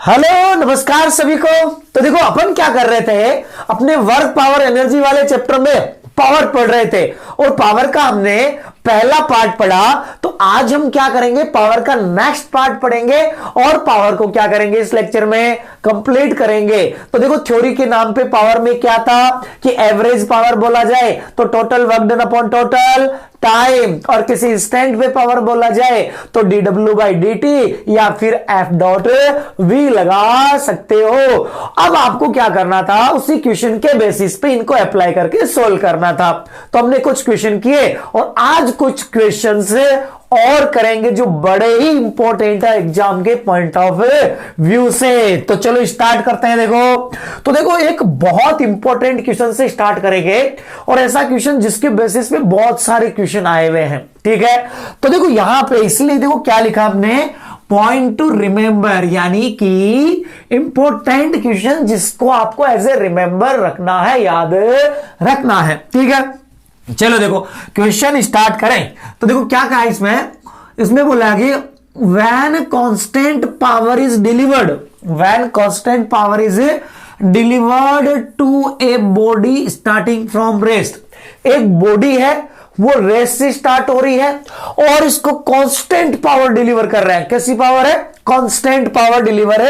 Hello नमस्कार सभी को। तो देखो अपन क्या कर रहे थे, अपने वर्क पावर एनर्जी वाले चैप्टर में पावर पढ़ रहे थे और पावर का हमने पहला पार्ट पढ़ा। तो आज हम क्या करेंगे, पावर का नेक्स्ट पार्ट पढ़ेंगे और पावर को क्या करेंगे इस लेक्चर में कंप्लीट करेंगे। तो देखो थ्योरी के नाम पे पावर में क्या था कि एवरेज पावर बोला जाए तो total work done upon total time, और किसी इंस्टेंट पे पावर बोला जाए तो dw/dt या फिर F.V लगा सकते हो। अब आपको क्या करना था, उसी क्वेश्चन के बेसिस पे इनको अप्लाई करके सोल्व करना था। तो हमने कुछ क्वेश्चन किए और आज कुछ क्वेश्चन से और करेंगे जो बड़े ही इंपॉर्टेंट है एग्जाम के पॉइंट ऑफ व्यू से। तो चलो स्टार्ट करते हैं। तो देखो एक बहुत इंपॉर्टेंट क्वेश्चन से स्टार्ट करेंगे और ऐसा क्वेश्चन जिसके बेसिस पे बहुत सारे क्वेश्चन आए हुए हैं, ठीक है। तो देखो यहां पे इसलिए देखो क्या लिखा आपने, पॉइंट टू रिमेंबर, यानी कि इंपॉर्टेंट क्वेश्चन जिसको आपको एज ए रिमेंबर रखना है, याद रखना है, ठीक है। चलो देखो क्वेश्चन स्टार्ट करें। तो देखो क्या कहा इसमें बोला कि when constant power is delivered to a body starting from rest. एक बॉडी है वो रेस्ट से स्टार्ट हो रही है और इसको कांस्टेंट पावर डिलीवर कर रहे हैं। कैसी पावर है, कांस्टेंट पावर डिलीवर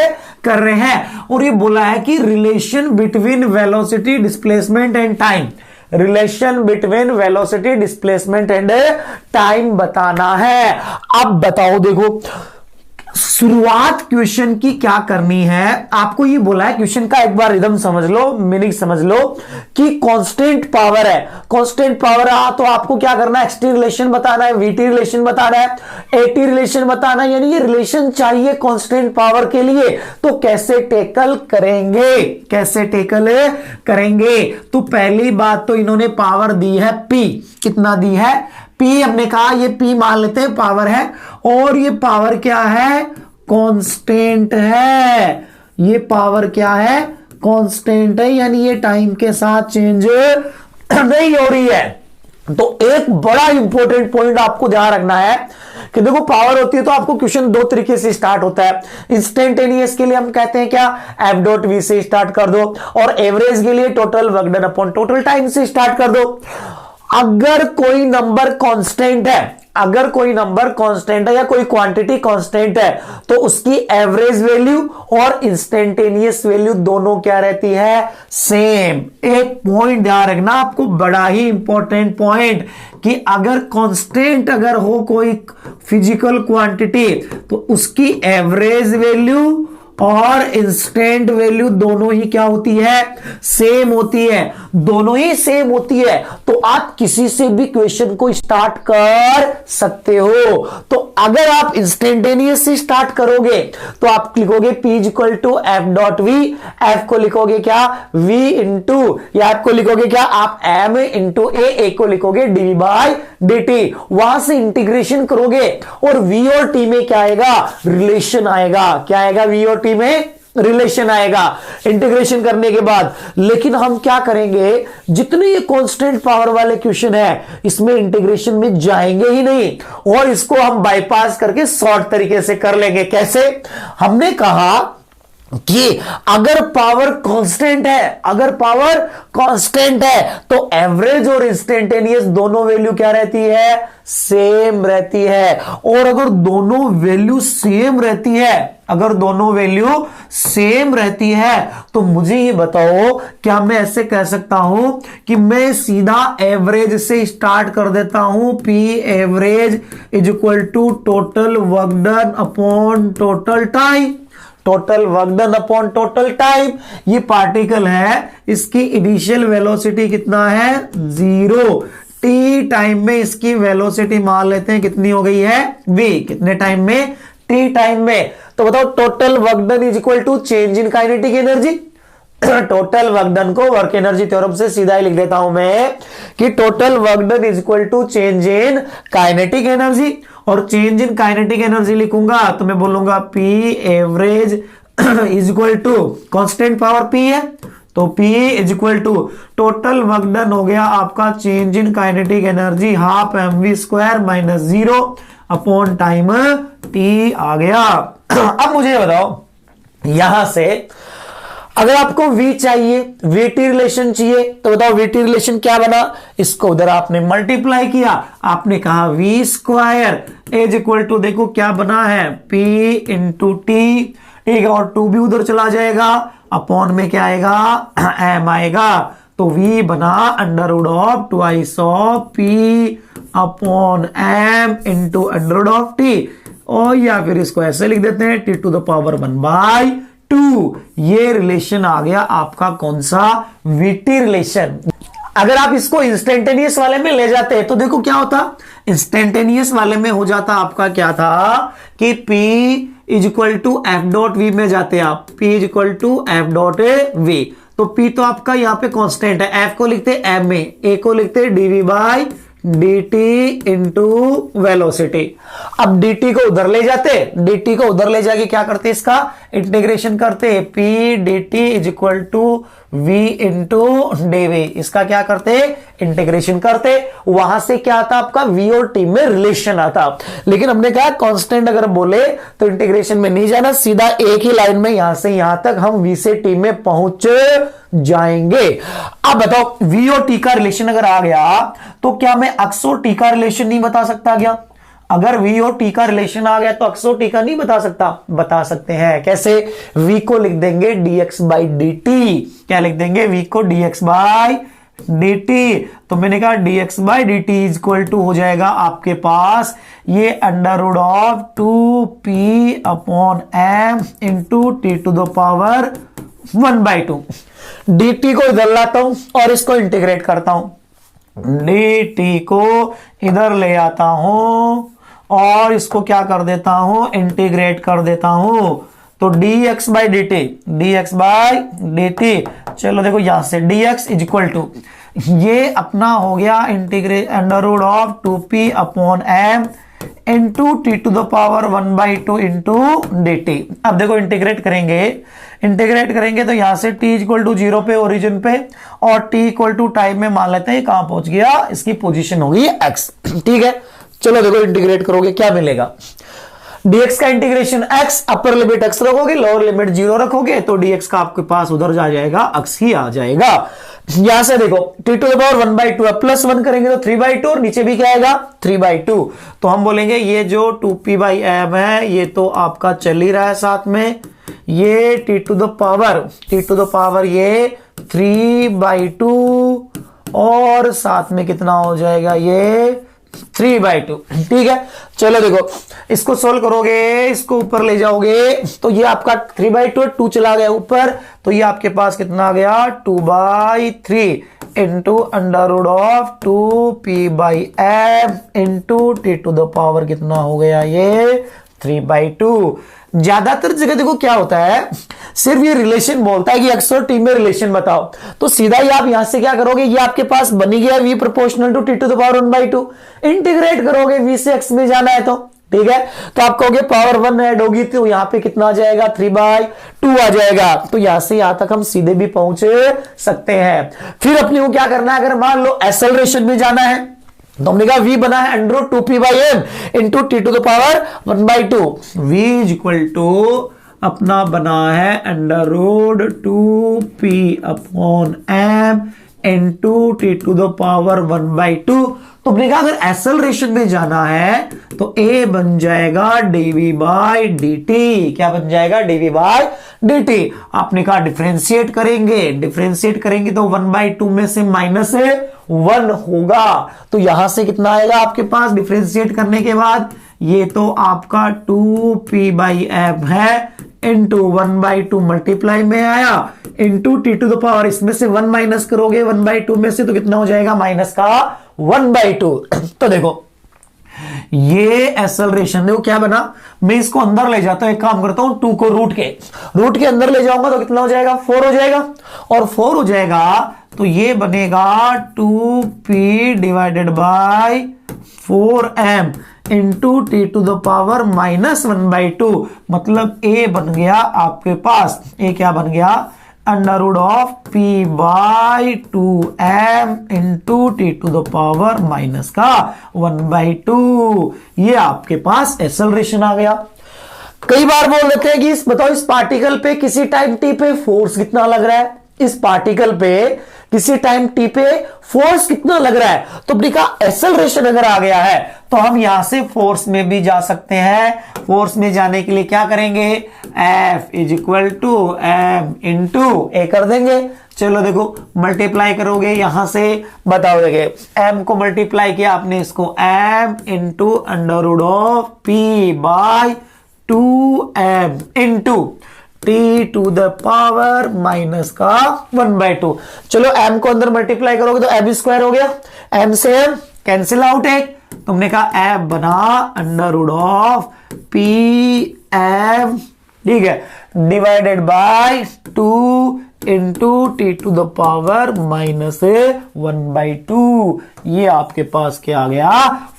कर रहे हैं। और ये बोला है कि relation between velocity displacement and time, relation between velocity displacement and time बताना है। अब बताओ, देखो शुरुआत क्वेश्चन की क्या करनी है, आपको ये बोला है क्वेश्चन का एक बार रिदम समझ लो, मीनिंग समझ लो कि कांस्टेंट पावर है। कांस्टेंट पावर है तो आपको क्या करना है, एक्सटी रिलेशन बताना है, वीटी रिलेशन बताना है, एटी रिलेशन बताना है, यानी ये रिलेशन चाहिए कांस्टेंट पावर के लिए। तो कैसे टेकल करेंगे, तो पहली बात तो इन्होंने पावर दी है पी। कितना दी है, पी। हमने कहा ये पी मान लेते हैं पावर है, और ये पावर क्या है, कांस्टेंट है। ये पावर क्या है, कांस्टेंट है, यानी ये टाइम के साथ चेंज नहीं हो रही है। तो एक बड़ा इंपॉर्टेंट पॉइंट आपको ध्यान रखना है कि देखो पावर होती है तो आपको क्वेश्चन दो तरीके से स्टार्ट होता है। इंस्टेंटेनियस के लिए हम कहते हैं क्या, F.V से स्टार्ट कर दो, और एवरेज के लिए total work done upon total time से स्टार्ट कर दो। अगर कोई नंबर कांस्टेंट है, या कोई क्वांटिटी कांस्टेंट है, तो उसकी एवरेज वैल्यू और इंस्टेंटेनियस वैल्यू दोनों क्या रहती है, सेम। एक पॉइंट ध्यान रखना आपको, बड़ा ही इंपॉर्टेंट पॉइंट, कि अगर कांस्टेंट अगर हो कोई फिजिकल क्वांटिटी तो उसकी एवरेज वैल्यू और इंस्टेंट वैल्यू दोनों ही क्या होती है, सेम होती है। दोनों ही सेम होती है तो आप किसी से भी क्वेश्चन को स्टार्ट कर सकते हो। तो अगर आप इंस्टेंटेनियस से स्टार्ट करोगे तो आप लिखोगे P equal to F.V, F को लिखोगे क्या, V इंटू, या F को लिखोगे क्या आप M इंटू A को लिखोगे dV/dt। वहां से इंटीग्रेशन करोगे और V और T में क्या आएगा, रिलेशन आएगा। क्या आएगा, V और T में रिलेशन आएगा इंटीग्रेशन करने के बाद। लेकिन हम क्या करेंगे, जितने ये कांस्टेंट पावर वाले क्वेश्चन है इसमें इंटीग्रेशन में जाएंगे ही नहीं, और इसको हम बाईपास करके शॉर्ट तरीके से कर लेंगे। कैसे, हमने कहा कि अगर पावर कांस्टेंट है तो एवरेज और इंस्टेंटेनियस दोनों वैल्यू क्या रहती है, सेम रहती है। और अगर दोनों वैल्यू सेम रहती है तो मुझे ये बताओ, क्या मैं ऐसे कह सकता हूं कि मैं सीधा एवरेज से स्टार्ट कर देता हूं, P average is equal to total work done upon total time. Total work done upon total time, ये पार्टिकल है, इसकी इनिशियल वेलोसिटी कितना है, 0। टी टाइम में इसकी वेलोसिटी मान लेते हैं कितनी हो गई है, v। कितने टाइम में, टी टाइम में। तो बताओ total work done is equal to change in kinetic energy. Total work done को वर्क एनर्जी थ्योरम से सीधा ही लिख देता हूं मैं कि total work done is equal to change in kinetic energy, और चेंज इन काइनेटिक एनर्जी लिखूंगा तो मैं बोलूंगा P average is equal to, constant power P है तो P is equal to total work done हो गया आपका change in kinetic energy half mv² minus 0 upon time T आ गया। अब मुझे बताओ यहां से अगर आपको v चाहिए, वीटी रिलेशन चाहिए, तो बताओ वीटी रिलेशन क्या बना, इसको उधर आपने मल्टीप्लाई किया, आपने कहा v square is equal to, देखो क्या बना है p इंटू टी, ठीक है, और 2 भी उधर चला जाएगा, अपॉन में क्या आएगा m आएगा, तो v बना under root of twice of p upon m into under root of t, और या फिर इसको ऐसे लिख देते हैं t टू द पावर 1/2। ये रिलेशन आ गया आपका कौन सा, वीटी रिलेशन। अगर आप इसको इंस्टेंटेनियस वाले में ले जाते हैं तो देखो क्या होता, इंस्टेंटेनियस वाले में हो जाता आपका क्या था कि P is equal to F dot V में जाते आप, P is equal to F dot V, तो P तो आपका यहाँ पे कांस्टेंट है, F को लिखते एम में, A को लिखते DV by dt into velocity. अब dt को उधर ले जाते, dt को उधर ले जाके क्या करते, इसका इंटीग्रेशन करते, p dt is equal to v into dv, इसका क्या करते इंटीग्रेशन करते, वहां से क्या आता आपका v और t में रिलेशन आता। लेकिन हमने कहा कांस्टेंट अगर बोले तो इंटीग्रेशन में नहीं जाना, सीधा एक ही लाइन में यहां से यहां तक हम v से t में पहुंच जाएंगे। अब बताओ v और t का रिलेशन अगर आ गया तो क्या मैं अक्स और t का रिलेशन नहीं बता सकता क्या, अगर v और t का रिलेशन आ गया तो अक्स और t का नहीं बता सकता, बता सकते हैं। कैसे, v को लिख देंगे dx बाई dt, क्या लिख देंगे, v को dx बाई dt, तो मैंने कहा dx by dt is equal to हो जाएगा आपके पास ये under root of 2p upon m into T to the power 1/2। dt को इधर लाता हूं और इसको इंटीग्रेट करता हूं, dt को इधर ले आता हूं और इसको क्या कर देता हूं, इंटीग्रेट कर देता हूं, तो dx बाई dt, चलो देखो यहां से dx इज इक्वल टू, ये अपना हो गया integrate under root of 2p upon m into T to the power 1/2 into dt। अब देखो इंटीग्रेट करेंगे तो यहां से t इक्वल टू 0 पे ओरिजिन पे और t इक्वल टू टाइम में मान लेते हैं कहां पहुंच गया, इसकी पोजीशन होगी x, ठीक है। चलो देखो इंटीग्रेट करोगे क्या मिलेगा, dx का integration x, upper limit x रखोगे, लोअर लिमिट 0 रखोगे, तो dx का आपके पास उधर जा जाएगा, x ही आ जाएगा। यहां से देखो t to the power 1/2 plus 1 करेंगे तो 3/2 और नीचे भी क्या आएगा 3/2, तो हम बोलेंगे ये जो 2p बाई m है ये तो आपका चल ही रहा है साथ में, ये t टू द पावर ये 3/2 और साथ में कितना हो जाएगा ये 3/2, ठीक है। चलो देखो इसको सोल्व करोगे, इसको ऊपर ले जाओगे तो ये आपका 3/2 2 चला गया ऊपर, तो ये आपके पास कितना आ गया 2/3 into under root of 2p by m into T to the power कितना हो गया ये 3/2। ज्यादातर जगह देखो क्या होता है, सिर्फ ये रिलेशन बोलता है कि x और t में रिलेशन बताओ, तो सीधा ही आप यहां से क्या करोगे, ये आपके पास बनी गया v proportional to T to the power 1/2, integrate करोगे v से x में जाना है तो, ठीक है, तो आप कहोगे पावर 1 ऐड होगी तो यहां पे कितना आ जाएगा 3/2 आ जाएगा, तो यहां से यहां तक हम सीधे भी पहुंच सकते हैं। फिर अपने को क्या करना है, अगर मान लो एक्सेलरेशन में जाना है तो हमने कहा v बना है under root 2p by m into T to the power 1/2, v is equal to अपना बना है under root 2p upon m into T to the power 1/2, तो हमने कहा अगर एक्सेलरेशन में जाना है तो a बन जाएगा dv बाई dt, क्या बन जाएगा dv बाई dt। आपने कहा डिफरेंशिएट करेंगे तो 1/2 में से -1 होगा, तो यहां से कितना आएगा आपके पास डिफरेंशिएट करने के बाद, ये तो आपका 2p बाई m है इंटू 1/2 मल्टीप्लाई में आया into T to the power, इसमें से 1 माइनस करोगे 1/2 में से तो कितना हो जाएगा माइनस का 1/2। तो देखो ये एक्सेलरेशन देखो क्या बना, मैं इसको अंदर ले जाता हूं, एक काम करता हूं 2 को रूट के अंदर ले जाऊंगा तो कितना हो जाएगा 4 हो जाएगा, और 4 हो जाएगा तो ये बनेगा 2p divided by 4m into T to the power -1/2, मतलब a बन गया आपके पास, a क्या बन गया under root of p by 2m into T to the power -1/2, ये आपके पास एक्सेलरेशन आ गया। कई बार बोल देते हैं कि बताओ इस पार्टिकल पे किसी टाइम टी पे फोर्स कितना लग रहा है, इस पार्टिकल पे किसी टाइम टी पे फोर्स कितना लग रहा है। तो अपने का एक्सेलरेशन अगर आ गया है तो हम यहां से फोर्स में भी जा सकते हैं। फोर्स में जाने के लिए क्या करेंगे, F is equal to M into A कर देंगे। चलो देखो मल्टीप्लाई करोगे यहां से, बताओ देखिए m को मल्टीप्लाई किया आपने, इसको m into under root of P by 2m into T to the power minus का 1/2। चलो m को अंदर मल्टीप्लाई करोगे तो m स्क्वायर हो गया, m से m कैंसिल आउट है, तुमने कहा f बना under root of P M, ठीक है, divided by 2 into T to the power minus 1/2। ये आपके पास क्या आ गया,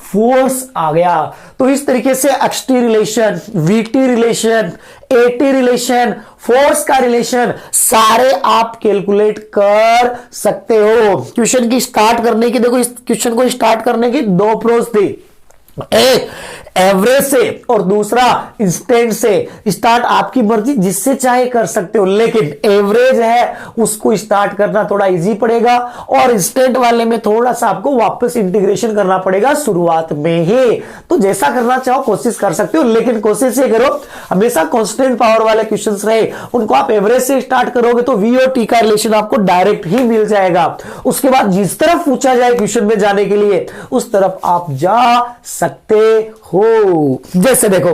फोर्स आ गया। तो इस तरीके से XT relation, VT relation, AT relation, force का रिलेशन सारे आप कैलकुलेट कर सकते हो। क्वेश्चन की स्टार्ट करने की, देखो इस क्वेश्चन को स्टार्ट करने की दो अप्रोच थी, एक एवरेज से और दूसरा इंस्टेंट से। स्टार्ट आपकी मर्जी जिससे चाहे कर सकते हो, लेकिन एवरेज है उसको स्टार्ट करना थोड़ा इजी पड़ेगा और इंस्टेंट वाले में थोड़ा सा आपको वापस इंटीग्रेशन करना पड़ेगा शुरुआत में ही। तो जैसा करना चाहो कोशिश कर सकते हो, लेकिन कोशिश ये करो हमेशा कांस्टेंट पावर वाले क्वेश्चंस रहे उनको आप एवरेज से स्टार्ट करोगे तो वी और टी का रिलेशन आपको डायरेक्ट ही मिल जाएगा। उसके बाद जिस तरफ पूछा जाए क्वेश्चन में जाने के लिए उस तरफ आप जा सकते हो। जैसे देखो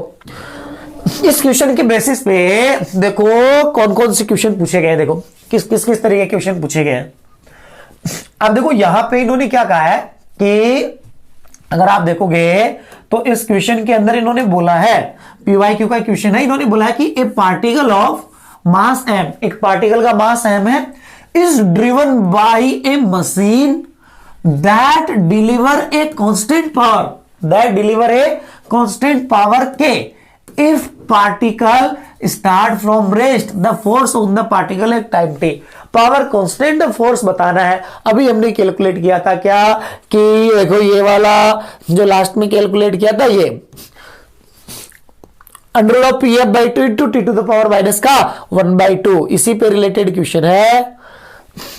इस क्वेश्चन के बेसिस पे देखो कौन कौन से क्वेश्चन पूछे गए, देखो किस तरह के क्वेश्चन पूछे गए हैं। अब देखो यहां पे इन्होंने क्या कहा है कि अगर आप देखोगे तो इस क्वेश्चन के अंदर इन्होंने बोला है, पीवाईक्यू का क्वेश्चन है, इन्होंने बोला है कि a particle of mass m, एक पार्टिकल का मास m है, is driven by A machine that deliver a constant power, that deliver a constant power K. If particle start from rest, the force on the particle at time t. Power constant force बताना है। अभी हमने calculate किया था क्या कि देखो ये वाला जो लास्ट में कैलकुलेट किया था, ये under of P F by 2 into T to the power minus का 1/2, इसी पे रिलेटेड क्वेश्चन है।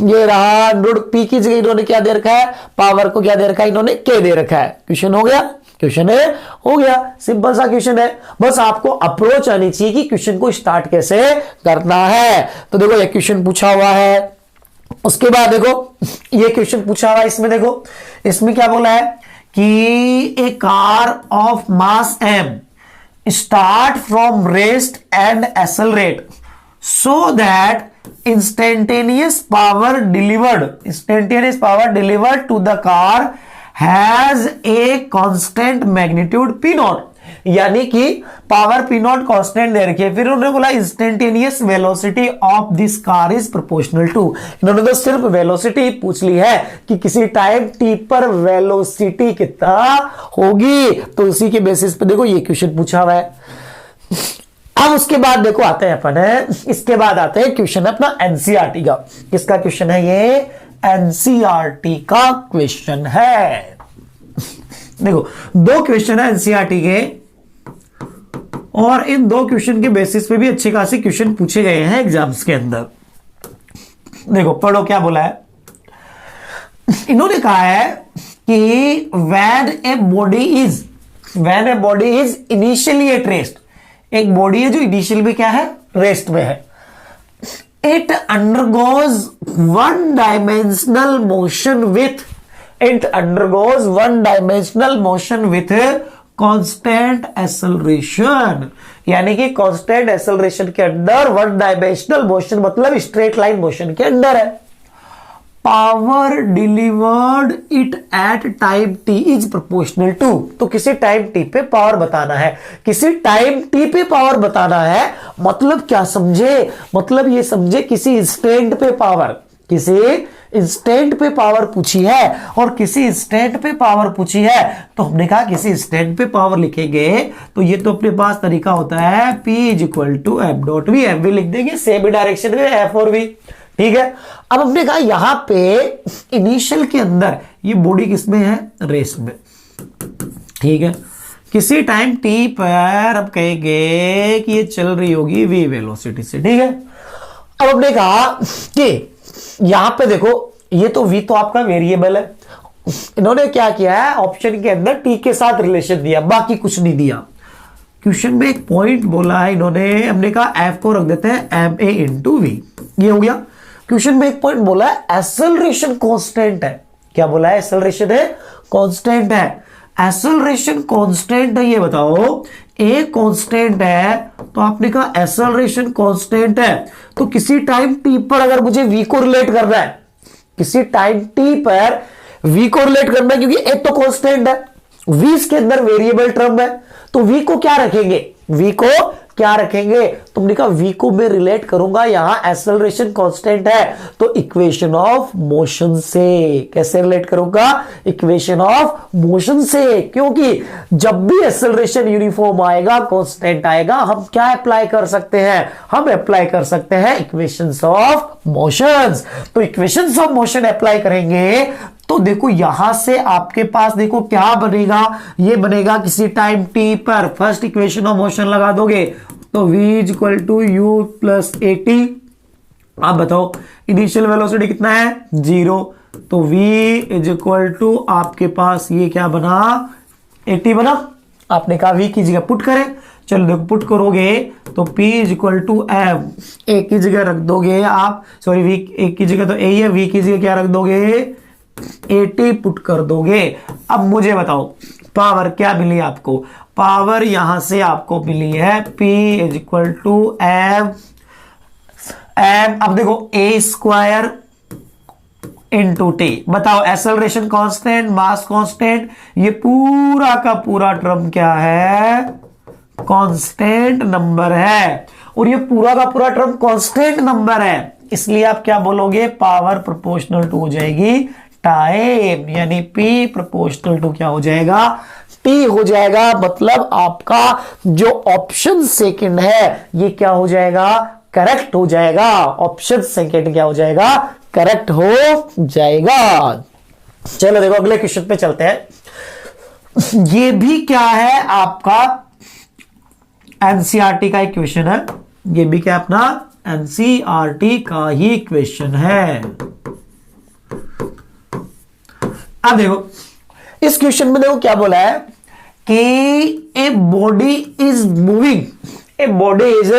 ये रहा अंडर पी की जगह इन्होंने क्या दे रखा है, पावर को क्या दे रखा है, इन्होंने के दे रखा है। क्वेश्चन हो गया, क्वेश्चन है हो गया, सिंपल सा क्वेश्चन है। बस आपको अप्रोच आनी चाहिए कि क्वेश्चन को स्टार्ट कैसे करना है। तो देखो ये क्वेश्चन पूछा हुआ है, उसके बाद देखो ये क्वेश्चन पूछा हुआ है, इसमें देखो इसमें क्या बोला है कि a car of mass m start from rest and accelerate so that instantaneous power delivered to the car has a constant magnitude p naught, यानी कि पावर पी नॉट कांस्टेंट दे रखी है। फिर उन्होंने बोला instantaneous velocity of this car is proportional to, इन्होंने तो सिर्फ वेलोसिटी पूछ ली है कि किसी टाइम टी पर वेलोसिटी कितना होगी, तो उसी के बेसिस पे देखो ये क्वेश्चन पूछा हुआ है। अब उसके बाद देखो आते हैं अपन है, इसके बाद आते हैं क्वेश्चन अपना एनसीईआरटी का। किसका क्वेश्चन है ये, एनसीईआरटी का क्वेश्चन है। देखो दो क्वेश्चन है एनसीईआरटी के और इन दो क्वेश्चन के बेसिस पे भी अच्छे खासे क्वेश्चन पूछे गए हैं एग्जाम्स के अंदर। देखो पढ़ो क्या बोला है, इन्होंने कहा है कि when a body is initially at rest, एक बॉडी है जो इनिशियल में क्या है, रेस्ट में है, it undergoes one dimensional motion with constant acceleration, यानी कि कांस्टेंट एक्सेलरेशन के अंदर वन डायमेंशनल मोशन मतलब स्ट्रेट लाइन मोशन के अंदर है। Power delivered it at time T is proportional to, तो किसी टाइम टी पे पावर बताना है, किसी टाइम टी पे पावर बताना है, मतलब क्या समझे, मतलब ये समझे किसी इंस्टेंट पे पावर, किसी इंस्टेंट पे पावर पूछी है और किसी इंस्टेंट पे पावर पूछी है, तो हमने कहा किसी इंस्टेंट पे पावर लिखेंगे तो ये तो अपने पास तरीका होता है P is equal to M dot V, M V लिख देंगे सेम डायरेक्शन में एफ और वी, ठीक है। अब हमने कहा यहां पे इनिशियल के अंदर ये बॉडी किसमें है, रेस्ट में, ठीक है। किसी टाइम टी पर अब कहेंगे कि ये चल रही होगी v वेलोसिटी से, ठीक है। अब हमने कहा कि यहां पे देखो ये तो v तो आपका वेरिएबल है, इन्होंने क्या किया है ऑप्शन के अंदर t के साथ रिलेशन दिया, बाकी कुछ नहीं दिया। क्वेश्चन में एक पॉइंट बोला है इन्होंने, हमने कहा f को रख देते हैं ma इंटू वी, ये हो गया। क्वेश्चन में एक पॉइंट बोला है एक्सेलरेशन कांस्टेंट है, क्या बोला है एक्सेलरेशन है कांस्टेंट है, एक्सेलरेशन कांस्टेंट है, ये बताओ ए कांस्टेंट है तो आपने कहा एक्सेलरेशन कांस्टेंट है, तो किसी टाइम टी पर अगर मुझे v को रिलेट करना है, किसी टाइम टी पर v को रिलेट करना है, क्योंकि ए तो कांस्टेंट है, v इसके अंदर वेरिएबल टर्म है, तो v को क्या रखेंगे, v को क्या रखेंगे, तुमने कहा v को मैं रिलेट करूंगा यहां एक्सेलरेशन कांस्टेंट है तो इक्वेशन ऑफ मोशन से, कैसे रिलेट करूंगा इक्वेशन ऑफ मोशन से, क्योंकि जब भी एक्सेलरेशन यूनिफॉर्म आएगा कांस्टेंट आएगा, हम क्या अप्लाई कर सकते हैं, हम अप्लाई कर सकते हैं इक्वेशंस ऑफ मोशंस। तो इक्वेशंस ऑफ मोशन अप्लाई करेंगे तो देखो यहां से आपके पास देखो क्या बनेगा, ये बनेगा किसी टाइम टी पर, फर्स्ट इक्वेशन ऑफ मोशन लगा दोगे तो v is equal to U plus A T. आप बताओ इनिशियल वेलोसिटी कितना है 0, तो v इज इक्वल टू आपके पास ये क्या बना 80 बना, आपने कहा v की जगह पुट करें, चलो देखो पुट करोगे तो p is equal to m, a की जगह रख दोगे आप, सॉरी v एक की जगह तो a है, v की जगह क्या रख दोगे 80 पुट कर दोगे। अब मुझे बताओ पावर क्या मिली आपको, पावर यहां से आपको मिली है P is equal to M, अब देखो a स्क्वायर इंटू टी, बताओ एक्सेलरेशन कांस्टेंट मास कांस्टेंट, ये पूरा का पूरा टर्म क्या है कांस्टेंट नंबर है, और ये पूरा का पूरा टर्म कांस्टेंट नंबर है, इसलिए आप क्या बोलोगे पावर प्रोपोर्शनल टू हो जाएगी टाइम, यानी P प्रोपोर्शनल टू क्या हो जाएगा T हो जाएगा। मतलब आपका जो ऑप्शन सेकंड है ये क्या हो जाएगा करेक्ट हो जाएगा, ऑप्शन सेकंड क्या हो जाएगा करेक्ट हो जाएगा। चलो देखो अगले क्वेश्चन पे चलते हैं, ये भी क्या है आपका एनसीईआरटी का एक क्वेश्चन है, ये भी क्या अपना एनसीईआरटी का ही क्वेश्चन है। अब देखो इस क्वेश्चन में देखो क्या बोला है कि a body is moving, a body is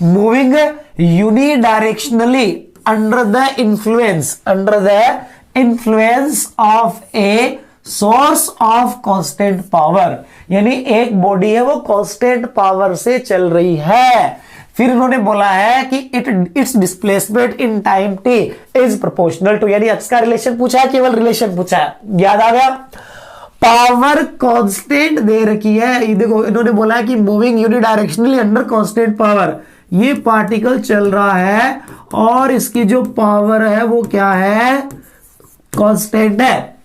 moving unidirectionally under the influence of a source of constant power, यानी एक बॉडी है वो कांस्टेंट पावर से चल रही है। फिर इन्होंने बोला है कि it's displacement in time T is proportional to, यानी एक्स का रिलेशन पूछा है, केवल रिलेशन पूछा है, याद आ गया। पावर कांस्टेंट दे रखी है, ये देखो इन्होंने बोला है कि moving unidirectionally under constant power, ये पार्टिकल चल रहा है और इसकी जो पावर है वो क्या है कांस्टेंट है,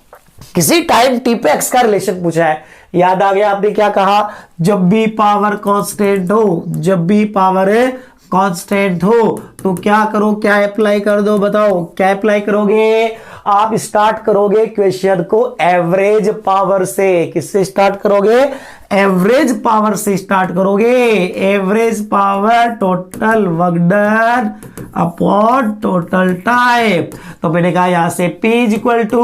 किसी टाइम टी पे एक्स का रिलेशन पूछा है। याद आ गया आपने क्या कहा, जब भी पावर कांस्टेंट हो, जब भी पावर कांस्टेंट हो तो क्या करो, क्या अप्लाई कर दो, बताओ क्या अप्लाई करोगे, आप स्टार्ट करोगे क्वेश्चन को एवरेज पावर से, किससे स्टार्ट करोगे एवरेज पावर से स्टार्ट करोगे, average power total work done upon total time. तो मैंने कहा यहां से P is equal to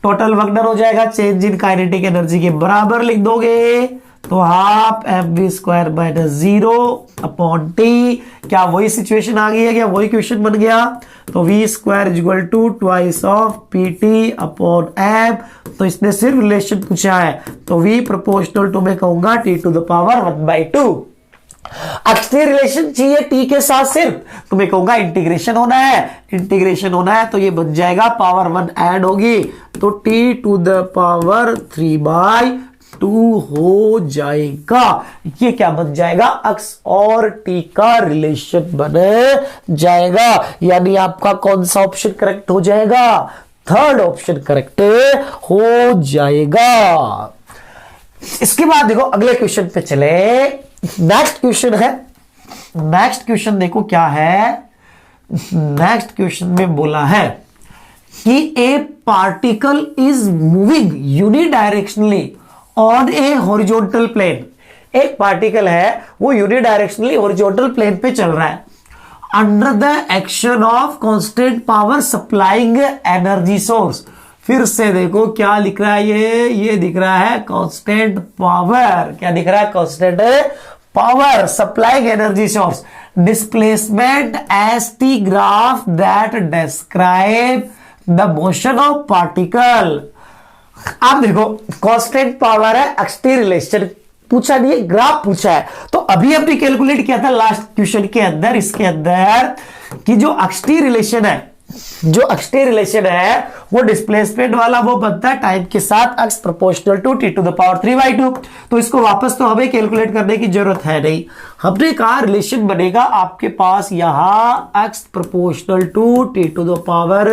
total work done हो जाएगा चेंज इन काइनेटिक एनर्जी के बराबर लिख दोगे, तो half mv square minus 0 upon T, क्या वही सिचुएशन आ गई है, क्या वही क्वेश्चन बन गया, तो v square is equal to twice of pt upon m, तो इसने सिर्फ रिलेशन पूछा है, तो v प्रोपोर्शनल टू मैं कहूंगा t to the power 1/2। Extra relation चाहिए टी के साथ सिर्फ, तो मैं कहूंगा इंटीग्रेशन होना है, इंटीग्रेशन होना है तो ये बन जाएगा पावर 1 ऐड होगी तो टी टू द पावर 3/2 हो जाएगा। ये क्या बन जाएगा x और t का रिलेशन बन जाएगा, यानी आपका कौन सा ऑप्शन करेक्ट हो जाएगा, थर्ड ऑप्शन करेक्ट हो जाएगा। इसके बाद देखो अगले क्वेश्चन पे चले, नेक्स्ट क्वेश्चन है, नेक्स्ट क्वेश्चन देखो क्या है, नेक्स्ट क्वेश्चन में बोला है कि a particle is moving unidirectionally on a horizontal plane, एक पार्टिकल है वो यूनिडायरेक्शनली हॉरिजॉन्टल प्लेन पे चल रहा है, under the action of constant power supplying energy source. फिर से देखो क्या लिख रहा है, ये दिख रहा है कांस्टेंट पावर। क्या दिख रहा है? Constant power supplying energy source, displacement as the graph that describe the motion of particle. आप देखो कांस्टेंट पावर है, एक्सटी रिलेशन पूछा नहीं है, ग्राफ पूछा है। तो अभी हमने कैलकुलेट किया था लास्ट क्वेश्चन के अंदर, इसके अंदर कि जो एक्सटी रिलेशन है, जो एक्सटी रिलेशन है वो डिस्प्लेसमेंट वाला वो बनता है टाइम के साथ X proportional to T to the power 3/2। तो इसको वापस तो हमें कैलकुलेट करने की जरूरत है नहीं। हमने कहा रिलेशन बनेगा आपके पास यहां X proportional to T to the power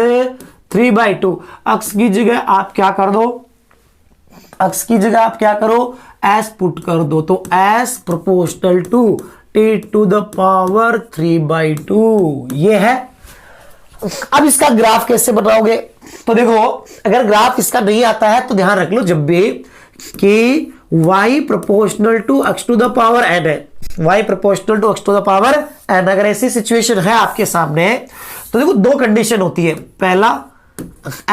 3/2। X की जगह आप क्या कर दो, एक्स की जगह आप क्या करो, एस पुट कर दो। तो S proportional to T to the power 3/2 ये है। अब इसका ग्राफ कैसे बनाओगे? तो देखो अगर ग्राफ इसका नहीं आता है तो ध्यान रख लो जब भी कि y proportional to x to the power n है, y proportional to x to the power n। अगर ऐसी सिचुएशन है आपके सामने तो देखो दो कंडीशन होती है। पहला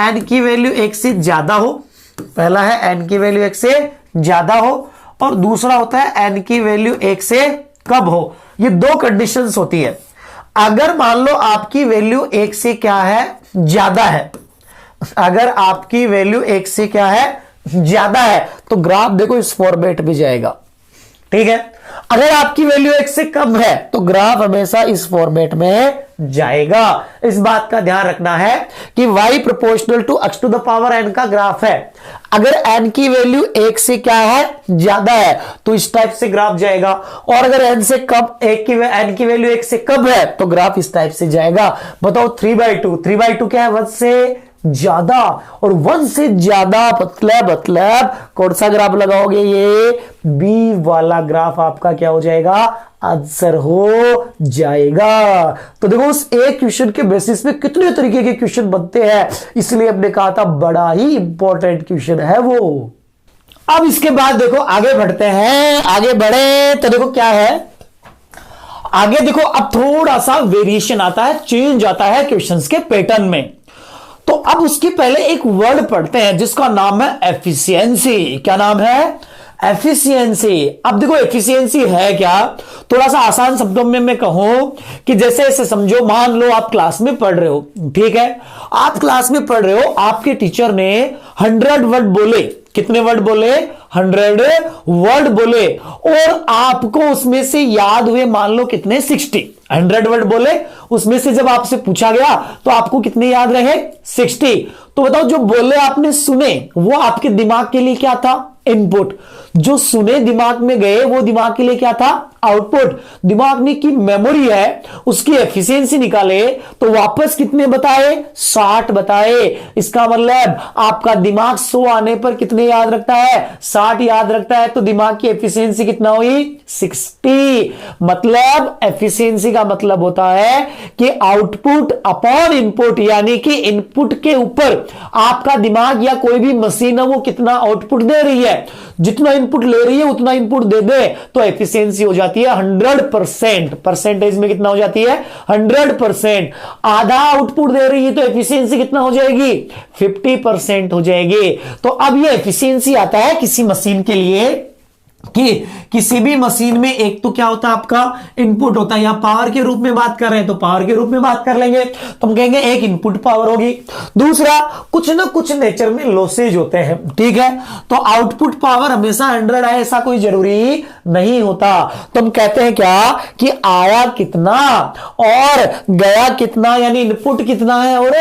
n की वैल्यू 1 से ज्यादा हो, पहला है n की वैल्यू 1 से ज्यादा हो, और दूसरा होता है n की वैल्यू 1 से कम हो। ये दो कंडीशंस होती है। अगर मान लो आपकी वैल्यू 1 से क्या है, ज्यादा है, अगर आपकी वैल्यू 1 से क्या है, ज्यादा है, तो ग्राफ देखो इस फॉर्मेट में जाएगा, ठीक है। अगर आपकी वैल्यू 1 से कम है तो ग्राफ हमेशा इस फॉर्मेट में जाएगा। इस बात का ध्यान रखना है कि y proportional to x to the power n का ग्राफ है। अगर n की वैल्यू 1 से क्या है, ज्यादा है, तो इस टाइप से ग्राफ जाएगा, और अगर n से कम n की वैल्यू 1 से कम है तो ग्राफ इस टाइप से जाएगा। बताओ 3/2, 3/2 क्या है? 1 से ज्यादा, और 1 से ज्यादा मतलब कौन सा ग्राफ लगाओगे? ये बी वाला ग्राफ आपका क्या हो जाएगा, आंसर हो जाएगा। तो देखो उस एक क्वेश्चन के बेसिस पे कितने तरीके के क्वेश्चन बनते हैं, इसलिए हमने कहा था बड़ा ही इंपॉर्टेंट क्वेश्चन है वो। अब इसके बाद देखो आगे बढ़ते हैं, आगे बढ़े तो देखो क्या है आगे। देखो अब थोड़ा सा वेरिएशन आता है, चेंज आता है क्वेश्चंस के पैटर्न में। तो अब उसके पहले एक वर्ड पढ़ते हैं जिसका नाम है एफिशिएंसी। क्या नाम है? एफिशिएंसी। अब देखो एफिशिएंसी है क्या, थोड़ा सा आसान शब्दों में मैं कहूं कि जैसे ऐसे समझो, मान लो आप क्लास में पढ़ रहे हो, ठीक है, आप क्लास में पढ़ रहे हो, आपके टीचर ने 100 वर्ड बोले। कितने वर्ड बोले? 100 वर्ड बोले, और आपको उसमें से याद हुए मान लो कितने, 60। 100 वर्ड बोले, उसमें से जब आपसे पूछा गया तो आपको कितने याद रहे? 60। तो बताओ जो बोले आपने सुने वो आपके दिमाग के लिए क्या था? इनपुट। जो सुने दिमाग में गए वो दिमाग के लिए क्या था? आउटपुट। दिमाग में की मेमोरी है उसकी एफिशिएंसी निकाले तो वापस कितने बताए? 60 बताए। इसका मतलब आपका दिमाग 100 आने पर कितने याद रखता है? 60 याद रखता है। तो दिमाग की एफिशिएंसी कितना हुई? 60। मतलब एफिशिएंसी का मतलब होता है कि आउटपुट अपॉन इनपुट, यानी कि इनपुट के ऊपर आपका दिमाग या कोई भी मशीन है वो कितना आउटपुट दे रही है। जितना इनपुट ले रही है उतना इनपुट दे दे तो एफिशिएंसी हो जाती है 100%। परसेंटेज में कितना हो जाती है? 100%। आधा आउटपुट दे रही है तो एफिशिएंसी कितना हो जाएगी? 50% हो जाएगी। तो अब ये एफिशिएंसी आता है किसी मशीन के लिए कि किसी भी मशीन में एक तो क्या होता है आपका इनपुट होता है, या पावर के रूप में बात कर रहे हैं तो पावर के रूप में बात कर लेंगे, तो हम कहेंगे एक इनपुट पावर होगी। दूसरा कुछ ना कुछ नेचर में लॉसेज होते हैं, ठीक है। तो आउटपुट पावर हमेशा 100 है ऐसा कोई जरूरी नहीं होता। तो हम कहते हैं क्या कि आया कितना और गया कितना, यानी इनपुट कितना है और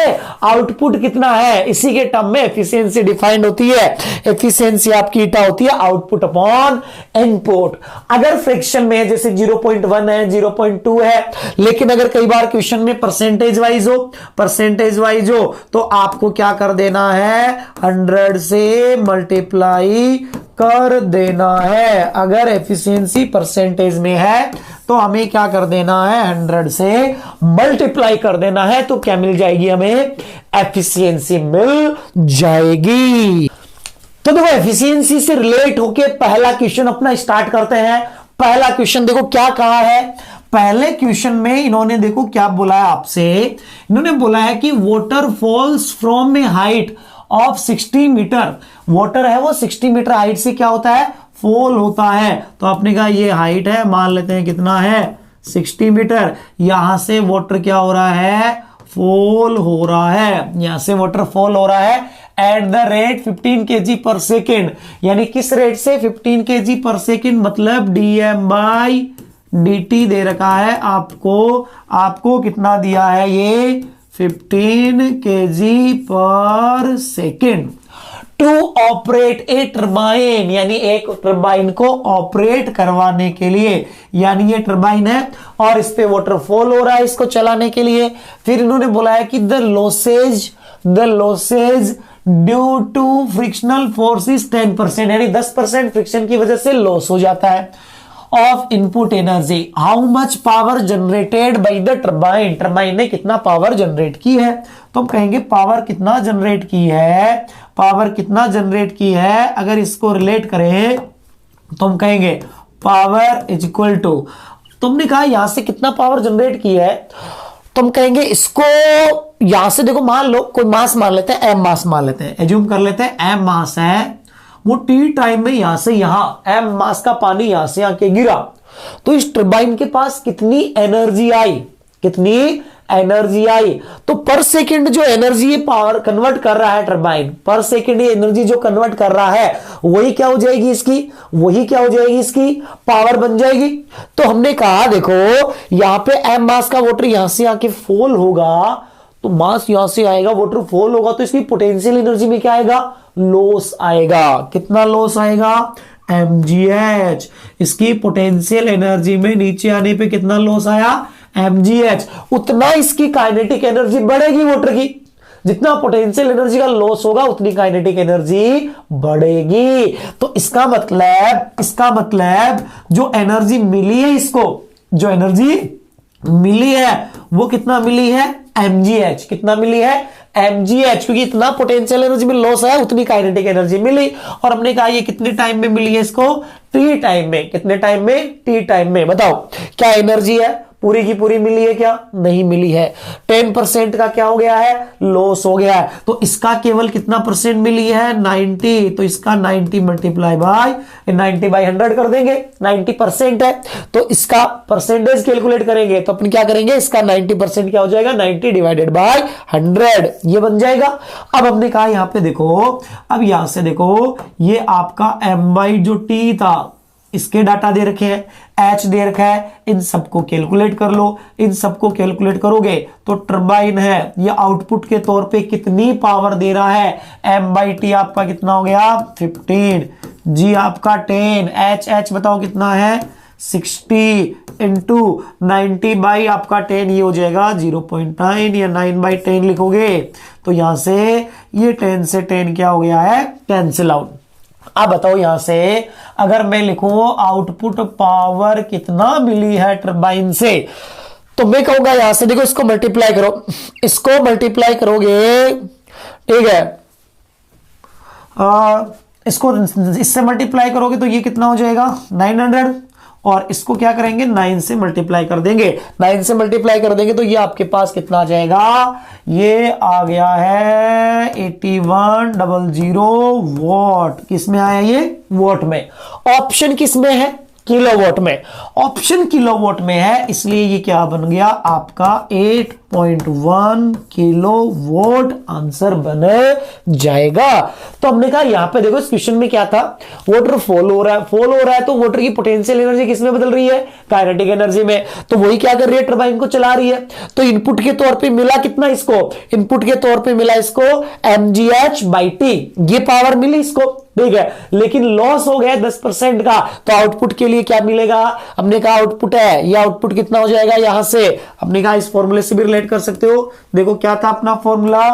आउटपुट कितना है, इसी के टर्म में एफिशिएंसी डिफाइंड होती है। एफिशिएंसी आपकी ईटा होती है आउटपुट अपॉन इनपुट। अगर फ्रैक्शन में जैसे 0.1 है, 0.2 है, लेकिन अगर कई बार क्वेश्चन में परसेंटेज वाइज हो तो आपको क्या कर देना है? 100 से मल्टीप्लाई कर देना है। अगर एफिशिएंसी परसेंटेज में है तो हमें क्या कर देना है? 100 से मल्टीप्लाई कर देना है। तो क्या मिल जाएगी हमें? एफिशिएंसी मिल जाएगी। तो देखो एफिशिएंसी से रिलेट होके पहला क्वेश्चन अपना स्टार्ट करते हैं। पहला क्वेश्चन देखो क्या कहा है। पहले क्वेश्चन में इन्होंने देखो क्या बोला है आपसे, इन्होंने बोला है कि water falls from a height of 60 metre. Water है वो 60 मीटर हाइट से क्या होता है, फॉल होता है। तो आपने कहा ये हाइट है, मान लेते हैं कितना है 60 मीटर। यहां से वाटर क्या हो रहा है, फॉल हो रहा है, यहां से वाटर फॉल हो रहा है एट द रेट 15 kg पर सेकेंड। यानी किस रेट से, 15 kg पर सेकेंड, मतलब dm/dt दे रखा है आपको कितना दिया है ये 15 kg पर second. To operate a turbine, यानी एक टरबाइन को ऑपरेट करवाने के लिए, यानी ये टरबाइन है और इस पे वाटरफॉल हो रहा है इसको चलाने के लिए। फिर इन्होंने बोला है कि the losses due to frictional forces 10%, यानी 10% फ्रिक्शन की वजह से लॉस हो जाता है of input energy. How much power generated by the turbine, turbine ने कितना पावर जनरेट की है। तो हम कहेंगे पावर कितना जनरेट की है, पावर कितना जनरेट की है। अगर इसको रिलेट करें तो हम कहेंगे पावर इज इक्वल टू, तुमने कहा यहां से कितना पावर जनरेट की है, तो हम कहेंगे इसको यहां से देखो, मान लो कोई मास मान लेते हैं, एम मास मान लेते हैं, एज्यूम कर लेते हैं एम मास है, वो टी टाइम में यहां से यहां एम मास का पानी यहां से आके गिरा, तो इस टरबाइन के पास कितनी एनर्जी आई, कितनी एनर्जी आई। तो पर सेकंड जो एनर्जी पावर कन्वर्ट कर रहा है टरबाइन, पर सेकंड ये एनर्जी जो कन्वर्ट कर रहा है वही क्या हो जाएगी इसकी, वही क्या हो जाएगी इसकी पावर बन जाएगी। तो हमने कहा देखो यहां पे एम मास का वाटर यहां से आके फॉल होगा, तो मास यहां से आएगा, वाटर फॉल होगा, तो इसकी पोटेंशियल एनर्जी में क्या आएगा, लॉस आएगा। कितना लॉस आएगा, mgh। इसकी पोटेंशियल एनर्जी में नीचे आने पे कितना लॉस आया, mgh। उतना इसकी काइनेटिक एनर्जी बढ़ेगी वाटर की, जितना पोटेंशियल एनर्जी का लॉस होगा उतनी काइनेटिक एनर्जी बढ़ेगी। तो इसका मतलब जो एनर्जी मिली है इसको, जो एनर्जी मिली है वो कितना मिली है, mgh। कितना मिली है, mgh, क्योंकि इतना पोटेंशियल एनर्जी में लॉस है उतनी काइनेटिक एनर्जी मिली। और हमने कहा ये कितने टाइम में मिली है इसको, टी टाइम में। कितने टाइम में, टी टाइम में। बताओ क्या एनर्जी है, पूरी की पूरी मिली है क्या, नहीं मिली है। 10% का क्या हो गया है, लॉस हो गया है। तो इसका केवल कितना परसेंट मिली है, 90। तो इसका 90 मल्टीप्लाई बाय 90/100 कर देंगे, 90% है तो इसका परसेंटेज कैलकुलेट करेंगे तो अपन क्या करेंगे, इसका 90% क्या हो जाएगा, 90 डिवाइडेड बाय 100, ये बन जाएगा। अब हमने कहा यहां पे देखो, अब यहां से देखो ये आपका m/, जो t था इसके डाटा दे रखे हैं, h दे रखा है, इन सबको कैलकुलेट कर लो। इन सबको कैलकुलेट करोगे तो टरबाइन है ये आउटपुट के तौर पे कितनी पावर दे रहा है, m/t आपका कितना हो गया 15, g आपका 10, h बताओ कितना है 60 इंटू 90 बाई आपका 10, ये हो जाएगा 0.9 या 9/10 लिखोगे तो यहां से ये 10 से 10 क्या हो गया है, कैंसिल आउट। अब बताओ यहां से अगर मैं लिखूं आउटपुट पावर कितना मिली है टरबाइन से, तो मैं कहूंगा यहां से देखो इसको मल्टीप्लाई करो, इसको मल्टीप्लाई करोगे, ठीक है, इसको इससे मल्टीप्लाई करोगे तो ये कितना हो जाएगा 900, और इसको क्या करेंगे 9 से मल्टीप्लाई कर देंगे। 9 से मल्टीप्लाई कर देंगे तो ये आपके पास कितना आ जाएगा, ये आ गया है 8100 वॉट। किस में आया ये, वॉट में। ऑप्शन किस में है, किलोवाट में। ऑप्शन किलोवाट में है इसलिए ये क्या बन गया आपका 8.1 किलोवाट आंसर बन जाएगा। तो हमने कहा यहां पे देखो इस क्वेश्चन में क्या था, वाटर फॉल हो रहा है, फॉल हो रहा है तो वाटर की पोटेंशियल एनर्जी किस में बदल रही है, काइनेटिक एनर्जी में। तो वही क्या कर रही है, टरबाइन को चला रही है। तो इनपुट के तौर पे मिला कितना इसको, इनपुट के तौर पे मिला इसको mgh/t, ये पावर मिली इसको, ठीक है, लेकिन लॉस हो गया 10% का। तो आउटपुट के लिए क्या मिलेगा, हमने कहा आउटपुट है, ये आउटपुट कितना हो जाएगा, यहां से हमने कहा इस फॉर्मूले से भी रिलेट कर सकते हो। देखो क्या था अपना फॉर्मूला,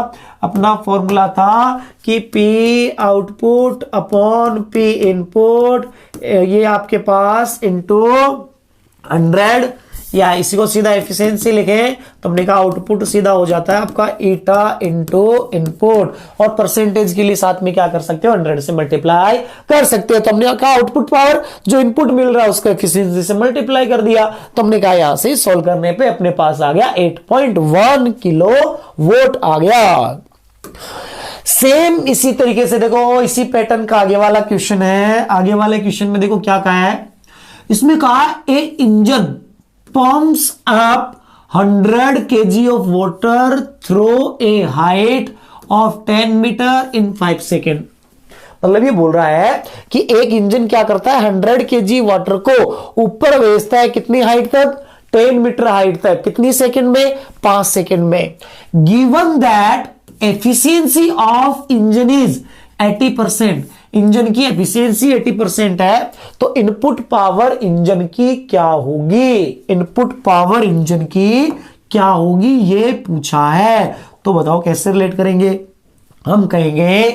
अपना फॉर्मूला था कि P output upon P input, ये आपके पास इनटू 100, या इसी को सीधा एफिशिएंसी लिखें तो हमने कहा आउटपुट सीधा हो जाता है आपका ईटा इंटू इनपुट, और परसेंटेज के लिए साथ में क्या कर सकते हो 100 से मल्टीप्लाई कर सकते हो। तो हमने कहा आउटपुट पावर जो इनपुट मिल रहा है उसको एफिशिएंसी से मल्टीप्लाई कर दिया, तो हमने कहा यहां से सॉल्व करने पे अपने पास आ गया 8.1 किलो वोट आ गया। सेम इसी तरीके से देखो इसी पैटर्न का आगे वाला क्वेश्चन है। आगे वाले क्वेश्चन में देखो क्या कहा है, इसमें कहा a engine pumps up 100 kg of water through a height of 10 metre in 5 second. मतलब ये बोल रहा है कि एक इंजन क्या करता है 100 kg वाटर को ऊपर भेजता है कितनी हाइट तक, 10 मीटर हाइट तक, कितनी सेकेंड में, 5 सेकेंड में। Given that efficiency of engine is 80%, engine की एफिशिएंसी 80% है, तो इनपुट पावर इंजन की क्या होगी, इनपुट पावर इंजन की क्या होगी ये पूछा है। तो बताओ कैसे रिलेट करेंगे। हम कहेंगे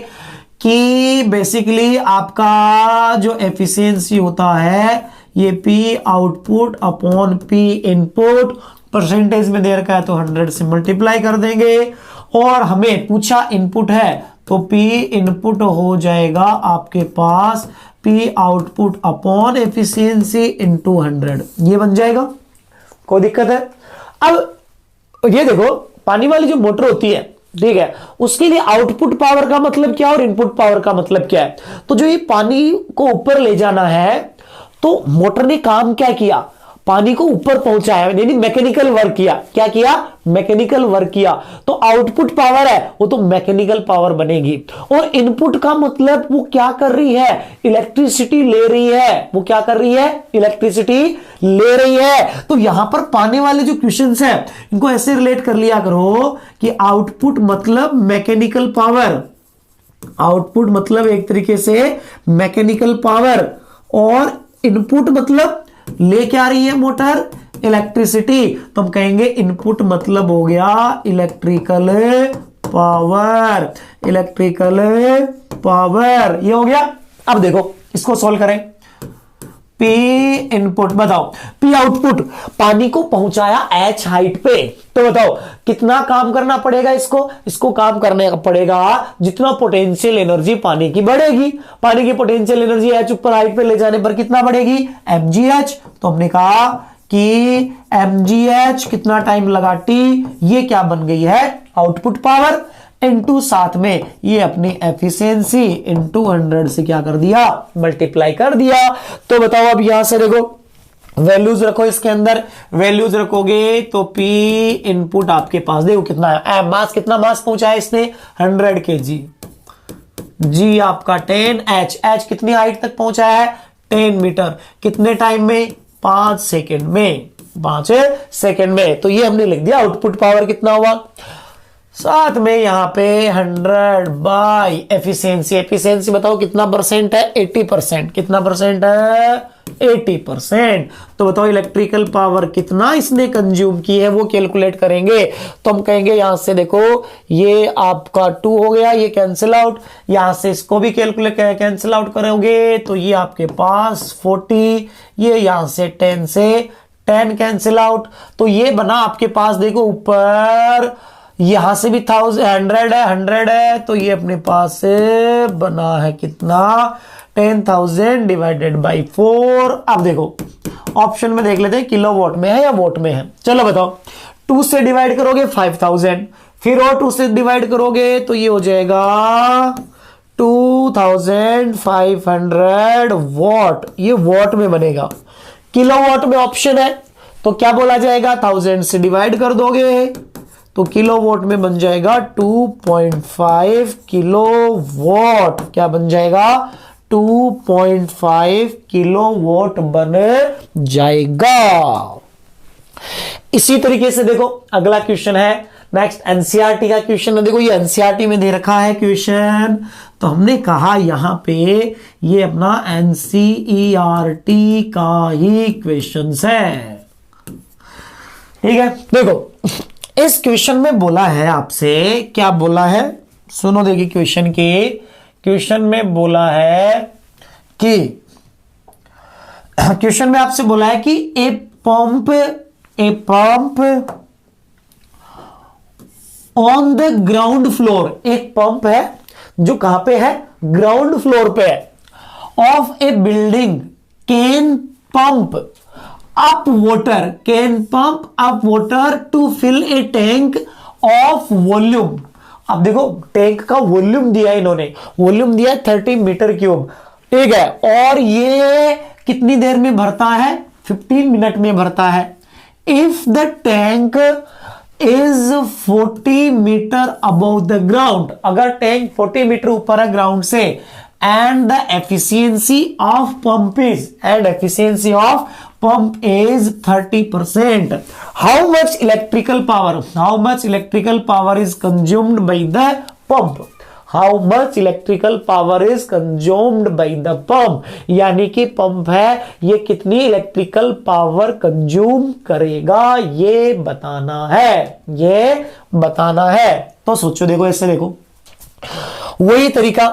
कि बेसिकली आपका जो एफिशिएंसी होता है ये P output upon P input, percentage में दे रखा है तो 100 से मल्टीप्लाई कर देंगे, और हमें पूछा इनपुट है तो P इनपुट हो जाएगा आपके पास P output upon efficiency into 100, ये बन जाएगा। कोई दिक्कत है। अब ये देखो पानी वाली जो मोटर होती है, ठीक है, उसके लिए आउटपुट पावर का मतलब क्या और इनपुट पावर का मतलब क्या है। तो जो ये पानी को ऊपर ले जाना है तो मोटर ने काम क्या किया, पानी को ऊपर पहुंचाया, यानी मैकेनिकल वर्क किया। क्या किया, मैकेनिकल वर्क किया। तो आउटपुट पावर है वो तो मैकेनिकल पावर बनेगी। और इनपुट का मतलब वो क्या कर रही है, इलेक्ट्रिसिटी ले रही है। वो क्या कर रही है, इलेक्ट्रिसिटी ले रही है। तो यहां पर पाने वाले जो क्वेश्चंस हैं इनको ऐसे रिलेट कर लिया करो कि आउटपुट मतलब मैकेनिकल पावर, आउटपुट मतलब एक तरीके से मैकेनिकल पावर, और इनपुट मतलब ले क्या रही है मोटर, इलेक्ट्रिसिटी। तो हम कहेंगे इनपुट मतलब हो गया इलेक्ट्रिकल पावर, इलेक्ट्रिकल पावर, ये हो गया। अब देखो इसको सॉल्व करें। P इनपुट बताओ, P आउटपुट पानी को पहुंचाया H हाइट पे, तो बताओ कितना काम करना पड़ेगा इसको काम करने पड़ेगा जितना पोटेंशियल एनर्जी पानी की बढ़ेगी। पानी की पोटेंशियल एनर्जी H ऊपर हाइट पे ले जाने पर कितना बढ़ेगी, mgh। तो हमने कहा कि mgh कितना टाइम लगा T, ये क्या बन गई है आउटपुट पावर, इनटू साथ में ये अपनी एफिशिएंसी इनटू 100 से क्या कर दिया, मल्टीप्लाई कर दिया। तो बताओ अब यहां से देखो वैल्यूज रखो, इसके अंदर वैल्यूज रखोगे तो P इनपुट आपके पास देखो कितना है, मास कितना मास पहुंचा है इसने 100 kg, G आपका 10, H कितनी हाइट तक पहुंचा है 10 मीटर, कितने टाइम में 5 सेकेंड में, 5 सेकेंड में। तो ये हमने लिख दिया आउटपुट पावर कितना हुआ। साथ में यहां पे 100 बाय एफिशिएंसी, एफिशिएंसी बताओ कितना परसेंट है 80%, कितना परसेंट है 80%। तो बताओ इलेक्ट्रिकल पावर कितना इसने कंज्यूम की है वो कैलकुलेट करेंगे। तो हम कहेंगे यहां से देखो ये आपका 2 हो गया, ये कैंसिल आउट, यहां से इसको भी कैलकुलेट कैंसिल आउट करोगे तो ये आपके पास 40, ये यहां से 10 से 10 कैंसिल आउट, तो ये बना आपके पास देखो ऊपर यहां से भी 100 है तो ये अपने पास से बना है कितना 10,000 डिवाइडेड बाई 4। अब देखो ऑप्शन में देख लेते हैं किलो वॉट में है या वोट में है। चलो बताओ 2 से डिवाइड करोगे 5,000, फिर और 2 से डिवाइड करोगे तो ये हो जाएगा 2,500 वॉट, ये वॉट में बनेगा। किलो वॉट में ऑप्शन है तो क्या बोला जाएगा 1000 से डिवाइड कर दोगे तो किलो वॉट में बन जाएगा 2.5 किलो वॉट, क्या बन जाएगा 2.5 किलो वॉट बन जाएगा। इसी तरीके से देखो अगला क्वेश्चन है नेक्स्ट एनसीईआरटी का क्वेश्चन है। देखो ये एनसीईआरटी में दे रखा है क्वेश्चन, तो हमने कहा यहां पे ये अपना एनसीईआरटी का ही क्वेश्चन है, ठीक है। देखो इस क्वेश्चन में बोला है आपसे, क्या बोला है सुनो, देखिए क्वेश्चन में बोला है कि क्वेश्चन में आपसे बोला है कि a a pump on the ground floor, एक पंप है जो कहां पे है, ग्राउंड फ्लोर पे है, of a building can pump up water, can pump up water to fill a tank of volume. अब देखो टैंक का वॉल्यूम दिया है इन्होंने, वॉल्यूम दिया है 30 मीटर क्यूब, ठीक है, और ये कितनी देर में भरता है, 15 मिनट में भरता है। If the tank is 40 metre above the ground, अगर टैंक 40 मीटर ऊपर है ग्राउंड से, and the efficiency of pump is, and efficiency of pump is 30%. How much electrical power is consumed by the pump? How much electrical power is consumed by the pump? यानी कि pump है, ये कितनी electrical power consume करेगा, ये बताना है। तो सोचो, देखो ऐसे देखो, वही तरीका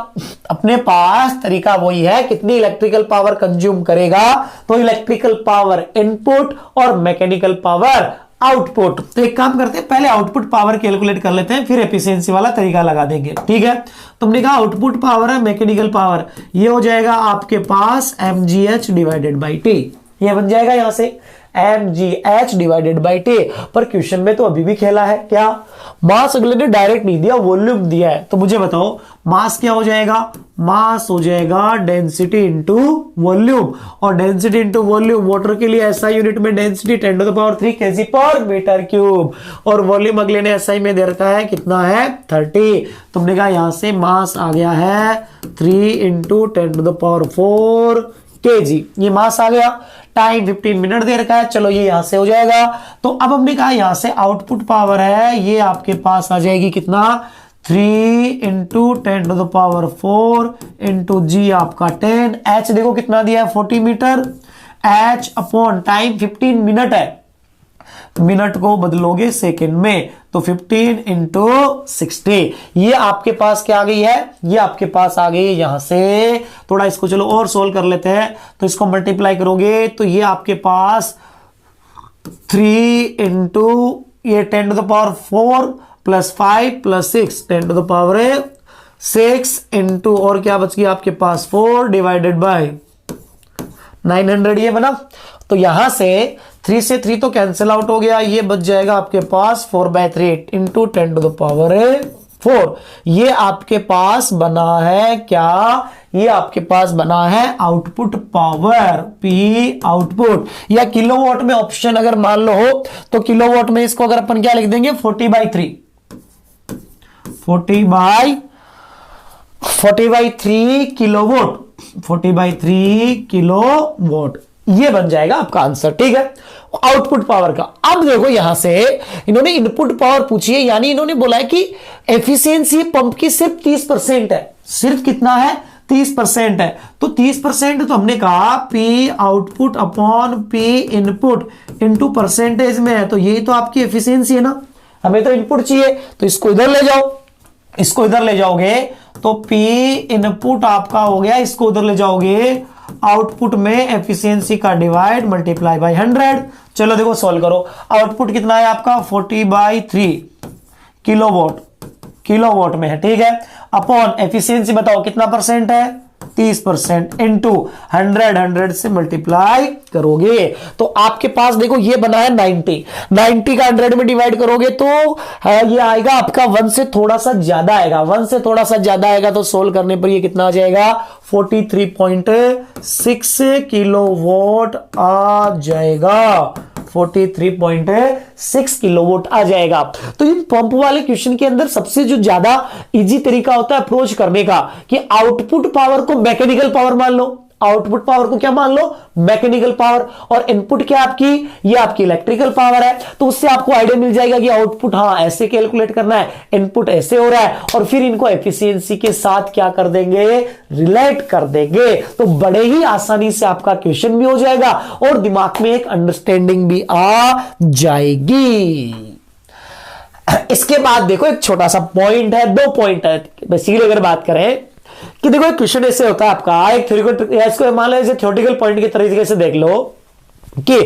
अपने पास, तरीका वही है, कितनी इलेक्ट्रिकल पावर कंज्यूम करेगा, तो इलेक्ट्रिकल पावर इनपुट और मैकेनिकल पावर आउटपुट। तो एक काम करते हैं, पहले आउटपुट पावर कैलकुलेट कर लेते हैं, फिर एफिशिएंसी वाला तरीका लगा देंगे, ठीक है। तुमने कहा आउटपुट पावर है मैकेनिकल पावर, ये हो जाएगा आपके पास mgh डिवाइडेड बाई टी, ये बन जाएगा यहां से mgh डिवाइडेड बाई टी। पर क्वेश्चन में तो अभी भी खेला है, क्या मास अगले ने डायरेक्ट नहीं दिया, वॉल्यूम दिया है। तो मुझे बताओ मास क्या हो जाएगा, मास हो जाएगा डेंसिटी इंटू वॉल्यूम, और डेंसिटी इंटू वॉल्यूम वाटर के लिए एसआई यूनिट में डेंसिटी 10⁻³ kg पर मीटर क्यूब, और वॉल्यूम अगले ने एसआई में दे रखा है, कितना है 30। तुमने कहा यहां से मास आ गया है 3 × 10⁴ kg, ये मास आ गया। टाइम 15 मिनट दे रखा है, चलो ये यहां से हो जाएगा। तो अब हमने कहा यहां से आउटपुट पावर है, ये आपके पास आ जाएगी कितना, 3 × 10⁴ इंटू जी आपका 10, h देखो कितना दिया है 40 metre, h upon time 15 minute है, मिनट को बदलोगे सेकंड में, तो 15 × 60, ये आपके पास क्या आ गई है, ये आपके पास आ गई यहां से। थोड़ा इसको चलो और सोल्व कर लेते हैं, तो इसको मल्टीप्लाई करोगे तो ये आपके पास 3 × ये 10⁴ प्लस 5 प्लस 6 10⁻6 इंटू, और क्या बच गया आपके पास 4 डिवाइडेड बाय 900, ये बना। तो यहां से 3 से 3 तो कैंसिल आउट हो गया, ये बच जाएगा आपके पास 4/3 इंटू 10⁴। ये आपके पास बना है क्या, ये आपके पास बना है आउटपुट पावर, P आउटपुट, या किलोवाट में ऑप्शन अगर मान लो हो तो किलोवाट में इसको अगर अपन क्या लिख देंगे 40/3 किलोवाट, 40/3 किलोवाट, ये बन जाएगा आपका आंसर, ठीक है, आउटपुट पावर का। अब देखो यहां से इन्होंने इनपुट पावर पूछी है, यानी इन्होंने बोला है कि एफिशिएंसी पंप की सिर्फ 30% है, सिर्फ कितना है 30% है। तो 30% तो हमने कहा P output upon P input into percentage में है, तो ये तो आपकी एफिशिएंसी है ना, हमें तो इनपुट चाहिए, तो इसको इधर ले जाओ, इसको इधर ले जाओगे तो P इनपुट आपका हो गया, इसको उधर ले जाओगे आउटपुट में एफिशिएंसी का डिवाइड मल्टीप्लाई बाय 100। चलो देखो सॉल्व करो, आउटपुट कितना है आपका 40/3 किलोवाट में है, ठीक है, अपॉन एफिशिएंसी बताओ कितना परसेंट है 30% इंटू 100 से मल्टीप्लाई करोगे तो आपके पास देखो ये बना है 90 का 100 में डिवाइड करोगे तो ये आएगा आपका 1 से थोड़ा सा ज्यादा आएगा, 1 से थोड़ा सा ज्यादा आएगा, तो सोल्व करने पर ये कितना आ जाएगा 43.6 किलोवाट आ जाएगा, 43.6 किलोवाट आ जाएगा। तो इन पंप वाले क्वेश्चन के अंदर सबसे जो ज्यादा इजी तरीका होता है अप्रोच करने का कि आउटपुट पावर को मैकेनिकल पावर मान लो, आउटपुट पावर को क्या मान लो मैकेनिकल पावर, और इनपुट क्या आपकी ये आपकी इलेक्ट्रिकल पावर है, तो उससे आपको आइडिया मिल जाएगा कि आउटपुट हाँ ऐसे कैलकुलेट करना है, इनपुट ऐसे हो रहा है, और फिर इनको एफिशिएंसी के साथ क्या कर देंगे रिलेट कर देंगे, तो बड़े ही आसानी से आपका क्वेश्चन भी हो जाएगा और दिमाग में एक अंडरस्टैंडिंग भी आ जाएगी। इसके बाद देखो एक छोटा सा पॉइंट है, 2 पॉइंट है बेसिकली अगर बात करें कि देखो एक क्वेश्चन ऐसे होता है आपका एक थ्योरेटिकल, इसको मान लो थ्योरेटिकल पॉइंट के तरीके से देख लो कि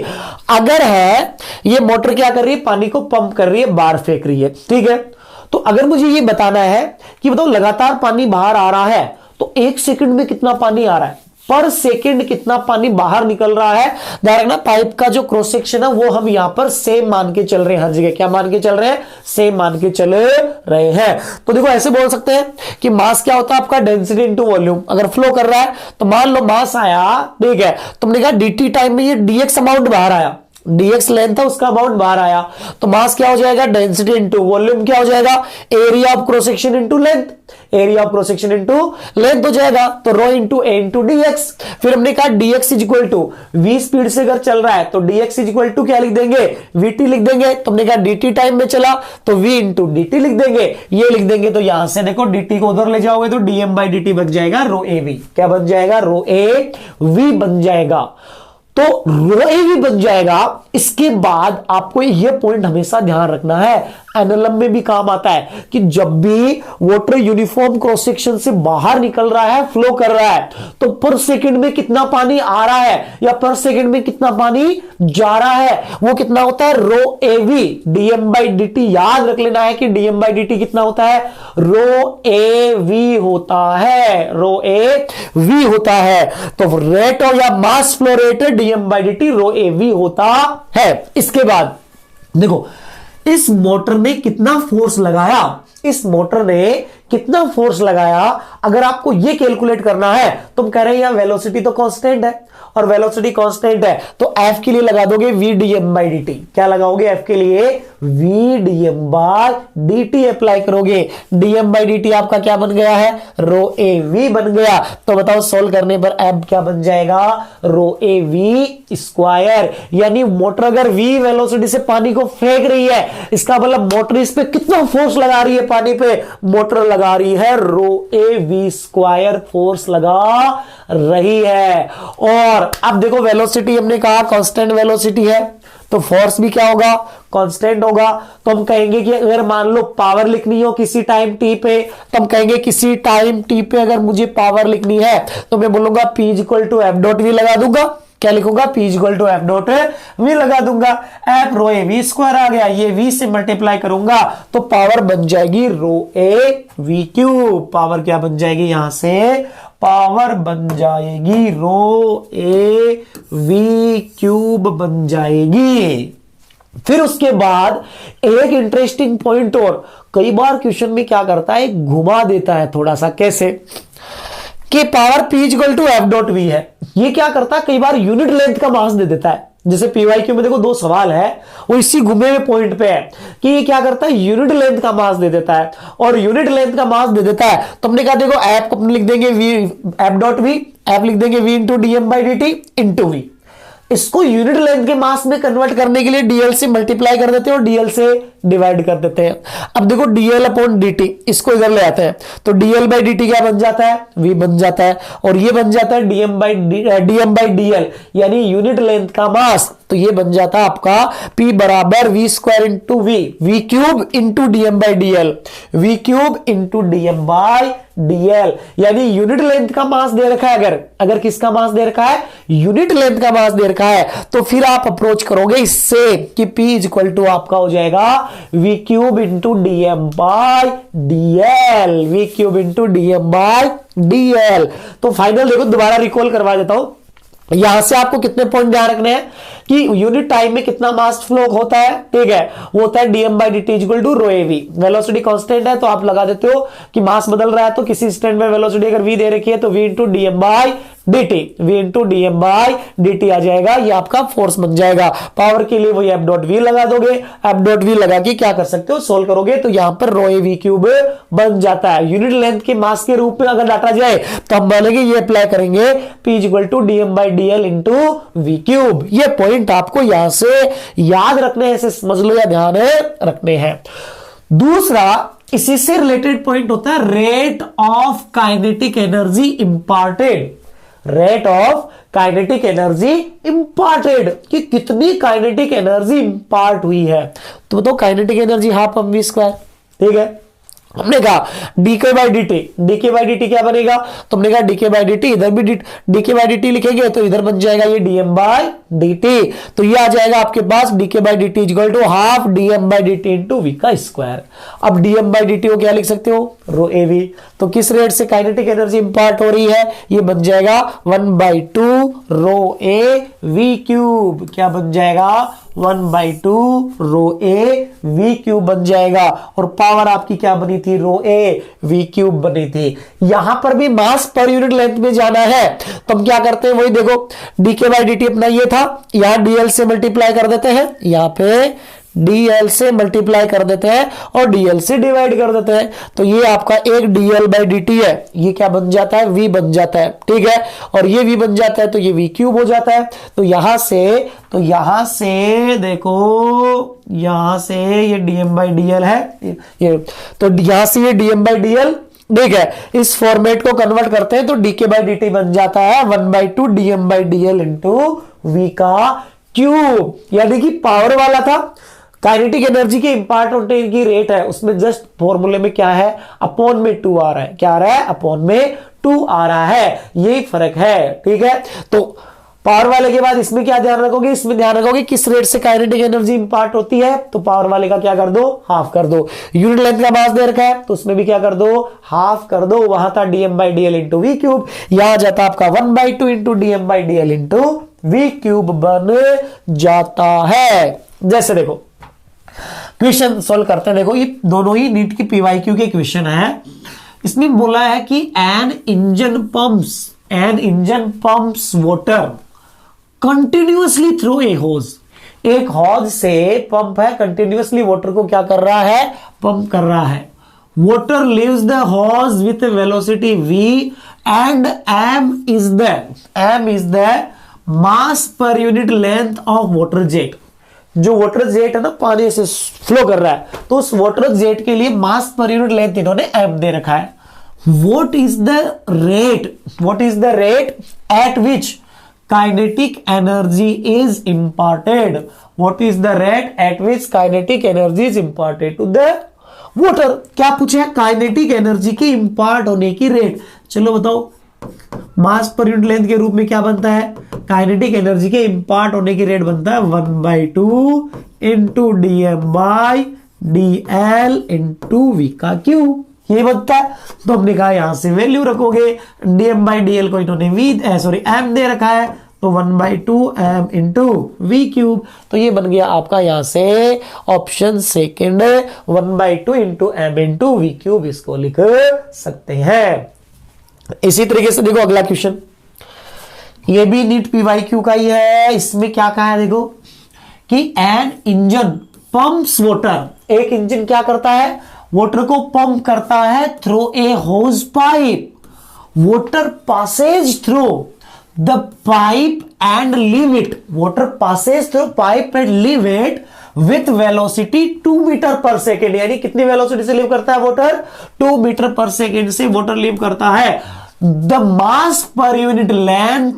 अगर है ये मोटर क्या कर रही है, पानी को पंप कर रही है, बाहर फेंक रही है, ठीक है। तो अगर मुझे ये बताना है कि बताओ लगातार पानी बाहर आ रहा है तो 1 सेकंड में कितना पानी आ रहा है, पर सेकंड कितना पानी बाहर निकल रहा है। ध्यान रखना पाइप का जो क्रॉस सेक्शन है वो हम यहां पर सेम मान के चल रहे हैं, हर जगह क्या मान के चल रहे हैं, सेम मान के चल रहे हैं। तो देखो ऐसे बोल सकते हैं कि मास क्या होता है आपका, डेंसिटी इनटू वॉल्यूम। अगर फ्लो कर रहा है तो मान लो मास आया, ठीक है, तुमने कहा dt टाइम में ये dx अमाउंट बाहर आया, dx लेंथ है उसका अमाउंट बाहर आया, तो मास क्या हो जाएगा, डेंसिटी इनटू वॉल्यूम क्या हो जाएगा, area of cross section into length, area of cross section into length हो जाएगा। तो rho into A into DX. फिर हमने कहा dx is equal to v speed से अगर चल रहा है तो dx इज इक्वल टू क्या लिख देंगे, vt लिख देंगे। तो हमने कहा dt टाइम में चला तो v इंटू dt लिख देंगे, ये लिख देंगे। तो यहां से देखो dt को उधर ले जाओगे तो dm बाई dt बन जाएगा रो ए वी, क्या बन जाएगा, रो ए वी बन जाएगा। तो रो ए वी बन जाएगा। इसके बाद आपको यह पॉइंट हमेशा ध्यान रखना है, एनएलएम में भी काम आता है कि जब भी वाटर यूनिफॉर्म क्रॉस सेक्शन से बाहर निकल रहा है, फ्लो कर रहा है, तो पर सेकंड में कितना पानी आ रहा है या पर सेकंड में कितना पानी जा रहा है, वो कितना होता है, rho A V DM by D T. याद रख लेना है कि डीएम बाई डी टी कितना होता है, रो ए वी होता है, रो ए वी होता है। तो रेट और या mass flow rate DM by D T rho A V होता है। इसके बाद देखो इस मोटर ने कितना फोर्स लगाया, इस मोटर ने कितना फोर्स लगाया, अगर आपको यह कैलकुलेट करना है, तुम कह रहे हैं यहां वेलोसिटी तो कांस्टेंट है और वेलोसिटी कांस्टेंट है, तो एफ के लिए लगा दोगे V DM by D T. क्या लगाओगे एफ के लिए, V DM by D T apply करोगे। डीएम बाई डी टी आपका क्या बन गया है, रो ए वी बन गया। तो बताओ सोल्व करने पर एफ क्या बन जाएगा, रो ए वी स्क्वायर। यानी मोटर अगर वी वेलोसिटी से पानी को फेंक रही है, इसका मतलब मोटर इस पे कितना फोर्स लगा रही है, पानी पे मोटर लगा रही है rho A V square force लगा रही है। और अब देखो वेलोसिटी हमने कहा कांस्टेंट वेलोसिटी है, तो फोर्स भी क्या होगा, कांस्टेंट होगा। तो हम कहेंगे कि अगर मान लो पावर लिखनी हो किसी टाइम टी पे, तो हम कहेंगे किसी टाइम टी पे अगर मुझे पावर लिखनी है तो मैं बोलूंगा P is equal to F dot V लगा दूंगा। क्या लिखूंगा, P is equal to F dot V लगा दूंगा। F rho A V square आ गया, ये वी से मल्टीप्लाई करूंगा तो पावर बन जाएगी रो ए वी क्यूब। पावर क्या बन जाएगी, यहां से पावर बन जाएगी रो ए वी क्यूब बन जाएगी। फिर उसके बाद एक इंटरेस्टिंग पॉइंट और, कई बार क्वेश्चन में क्या करता है, घुमा देता है थोड़ा सा, कैसे कि power P equal to F dot V है। ये क्या करता है, कई बार यूनिट लेंथ का मास दे देता है। जैसे पीवाईक्यू में देखो 2 सवाल है, वो इसी घुमे हुए पॉइंट पे है कि ये क्या करता है, यूनिट लेंथ का मास दे देता है। और यूनिट लेंथ का मास दे देता है तो हमने कहा देखो एफ को लिख देंगे V F dot V, F लिख देंगे V into DM by D T into V. इसको यूनिट लेंथ के मास में कन्वर्ट करने के लिए डीएल से मल्टीप्लाई कर देते हैं और डीएल से डिवाइड कर देते हैं। अब देखो डीएल अपॉन डीटी, इसको इधर ले आते हैं तो डीएल बाई डीटी क्या बन जाता है, वी बन जाता है। और ये बन जाता है डीएम बाई डीएल, यानी यूनिट लेंथ का मास। तो ये बन जाता है आपका P बराबर V square into we cube into DM by DL, V cube into DM by DL. यानी यूनिट लेंथ का मास दे रखा है, अगर किसका मास दे रखा है, यूनिट लेंथ का मास दे रखा है, तो फिर आप अप्रोच करोगे इससे कि P इज इक्वल टू आपका हो जाएगा V cube into DM by DL, V cube into DM by DL. तो फाइनल देखो दोबारा रिकॉल करवा देता हूं। यहां से आपको कितने पॉइंट ध्यान रखने हैं कि यूनिट टाइम में कितना मास फ्लो होता है, ठीक है, वो होता है DM by D T equal to rho A V. Velocity constant है तो आप लगा देते हो कि मास बदल रहा है, तो किसी स्टैंड में वेलोसिटी अगर वी दे रखी है तो V into DM by dt, v into DM by dt आ जाएगा, ये आपका फोर्स बन जाएगा। पावर के लिए वही एफ डॉट वी लगा दोगे, एफ डॉट वी लगा के क्या कर सकते हो, सोल्व करोगे तो यहां पर रो ए वी क्यूब बन जाता है। यूनिट लेंथ के मास के रूप में अगर डाटा जाए तो हम बोलेंगे ये अप्लाई करेंगे P equal to DM by DL into we cube. ये पॉइंट आपको यहां से याद रखने हैं, समझ लो या ध्यान रखने हैं। दूसरा इसी से रिलेटेड पॉइंट होता है rate of kinetic energy imparted, rate of kinetic energy imparted, कि कितनी काइनेटिक एनर्जी इंपार्ट हुई है। तो बताओ kinetic energy half M V square, ठीक है। हमने कहा DK by D T, DK by D T क्या बनेगा, तो हमने कहा डीके बाई डी टी, इधर भी डीके बाई डी टी लिखेंगे तो इधर बन जाएगा ये डीएम बाई dt। तो ये आ जाएगा आपके पास dk by dt equal to half dm by dt into v का स्क्वायर। अब dm बाई dt को क्या लिख सकते हो, रो ए वी। तो किस रेट से काइनेटिक एनर्जी इंपार्ट हो रही है, ये बन जाएगा 1/2 रो ए वी क्यूब। क्या बन जाएगा, 1/2 रो ए वी क्यूब बन जाएगा। और पावर आपकी क्या बनी थी, रो ए वी क्यूब बनी थी। यहां पर भी मास पर यूनिट लेंथ में जाना है तो हम क्या करते हैं, वही देखो डीके बाई डी टी अपना ये था, यहां डीएल से मल्टीप्लाई कर देते हैं, यहां पे डीएल से मल्टीप्लाई कर देते हैं और डीएल से डिवाइड कर देते हैं। तो ये आपका एक डीएल बाई डी टी है, ये क्या बन जाता है, वी बन जाता है, ठीक है। और ये वी बन जाता है तो ये वी क्यूब हो जाता है। तो यहां से देखो, यहां से ये डीएम बाई डीएल है, ये तो यहां से ये डीएम बाई डीएल, ठीक है। इस फॉर्मेट को कन्वर्ट करते हैं तो डीके बाई डी टी बन जाता है 1/2 DM by DL into we का क्यूब। यानी कि पावर वाला था, काइनेटिक एनर्जी के इंपार्ट होने की रेट है, उसमें जस्ट फॉर्मूले में क्या है, अपॉन में 2 आ रहा है। क्या आ रहा है, अपॉन में 2 आ रहा है, यही फर्क है, ठीक है। तो पावर वाले के बाद इसमें क्या ध्यान रखोगे, इसमें ध्यान रखोगे किस रेट से काइनेटिक एनर्जी इंपार्ट होती है। तो पावर वाले का क्या कर दो, हाफ कर दो। यूनिट लेंथ का मास दे रखा है तो उसमें भी क्या कर दो, हाफ कर दो। वहां था DM by DL into we cube, यहां जाता आपका 1/2 into DM by DL into we cube बन जाता है। जैसे देखो क्वेश्चन सोल्व करते हैं, देखो ये दोनों ही नीट की पीवाईक्यू के क्वेश्चन है। इसमें बोला है कि an engine pumps water continuously through a hose. एक हॉज से पंप है, कंटिन्यूअसली वाटर को क्या कर रहा है, पंप कर रहा है। Water leaves the hose with velocity v and m is the mass per unit length of water jet. जो वाटर जेट है ना, पानी से फ्लो कर रहा है, तो उस वाटर जेट के लिए मास पर यूनिट लेंथ इन्होंने m दे रखा है। What is the rate at which kinetic energy is imparted? What is the rate at which kinetic energy is imparted to the water? क्या पूछे है, काइनेटिक एनर्जी की इंपार्ट होने की रेट। चलो बताओ, मास पर यूनिट लेंथ के रूप में क्या बनता है, काइनेटिक एनर्जी के इंपार्ट होने की रेट बनता है 1/2 into DM by DL into we का क्यूब, ये बनता है। तो हमने कहा यहां से वैल्यू रखोगे, डीएम बाई डीएल को इन्होंने एम दे रखा है, तो 1/2 एम इंटू वी क्यूब। तो ये बन गया आपका यहां से option second, 1/2 into m into we cube, इसको लिख सकते हैं। इसी तरीके से देखो अगला क्वेश्चन, ये भी नीट पीवाईक्यू का ही है। इसमें क्या कहा है, देखो कि एन इंजन पंप्स वाटर, एक इंजन क्या करता है, वाटर को पंप करता है through a hose pipe. Water passes through the pipe and leave it, water passes through pipe and leave it with velocity 2 metre per second. यानी कितनी velocity से लीव करता है वाटर, 2 मीटर पर सेकेंड से water leave करता है। The mass per unit length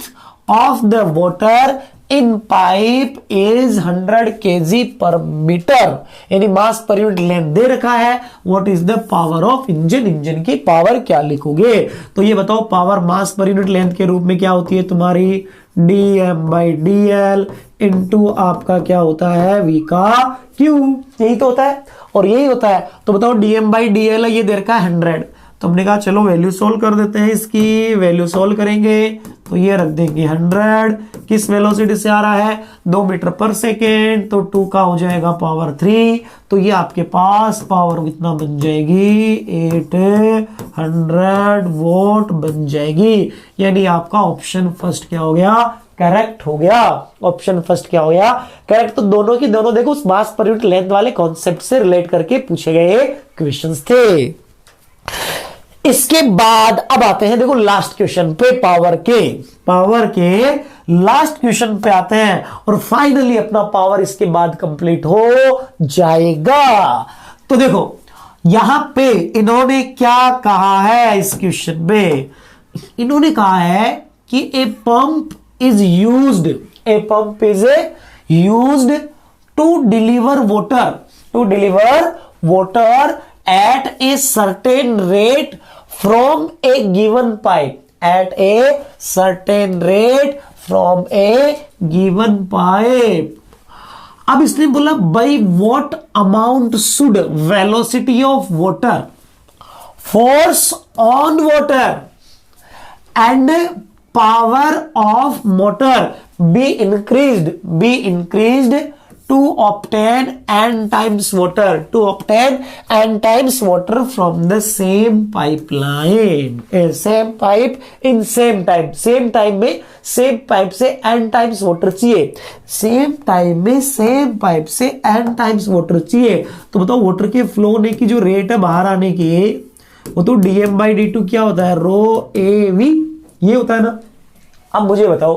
of the water in pipe is 100 kg पर metre. यानी मास पर यूनिट लेंथ दे रखा है। What is the power of engine, engine की पावर क्या लिखोगे। तो ये बताओ, power mass per unit length के रूप में क्या होती है तुम्हारी, डीएम बाई डीएल इंटू आपका क्या होता है, वी का क्यूब। यही तो होता है और यही होता है। तो बताओ डीएम बाई डीएल है, ये दे रखा है 100। तो हमने कहा चलो वैल्यू सोल्व कर देते हैं, इसकी वैल्यू सोल्व करेंगे तो ये रख देंगे 100। किस वेलोसिटी से आ रहा है, 2 मीटर पर सेकेंड, तो 2 का हो जाएगा पावर 3। तो ये आपके पास पावर कितना बन जाएगी, 800 वोट बन जाएगी। यानी आपका ऑप्शन फर्स्ट क्या हो गया, करेक्ट हो गया। ऑप्शन फर्स्ट क्या हो गया, करेक्ट। तो दोनों की दोनों देखो उस मास पर यूनिट लेंथ वाले कॉन्सेप्ट से रिलेट करके पूछे गए क्वेश्चंस थे। इसके बाद अब आते हैं देखो लास्ट क्वेश्चन पे, पावर के लास्ट क्वेश्चन पे आते हैं और फाइनली अपना पावर इसके बाद कंप्लीट हो जाएगा। तो देखो यहां पे इन्होंने क्या कहा है, इस क्वेश्चन में इन्होंने कहा है कि a pump is used to deliver water at a certain rate from a given pipe, at a certain rate from A given pipe. अब इसने बोला by what amount should velocity of water, force on water and power of motor be increased to obtain n times water from the same pipeline, same pipe in same time में same pipe से n times water चाहिए, same time में same pipe से n times water चाहिए। तो बताओ water के flow होने की जो रेट है बाहर आने की, वो तो dm/dt क्या होता है, रो ए वी, ये होता है ना। अब मुझे बताओ,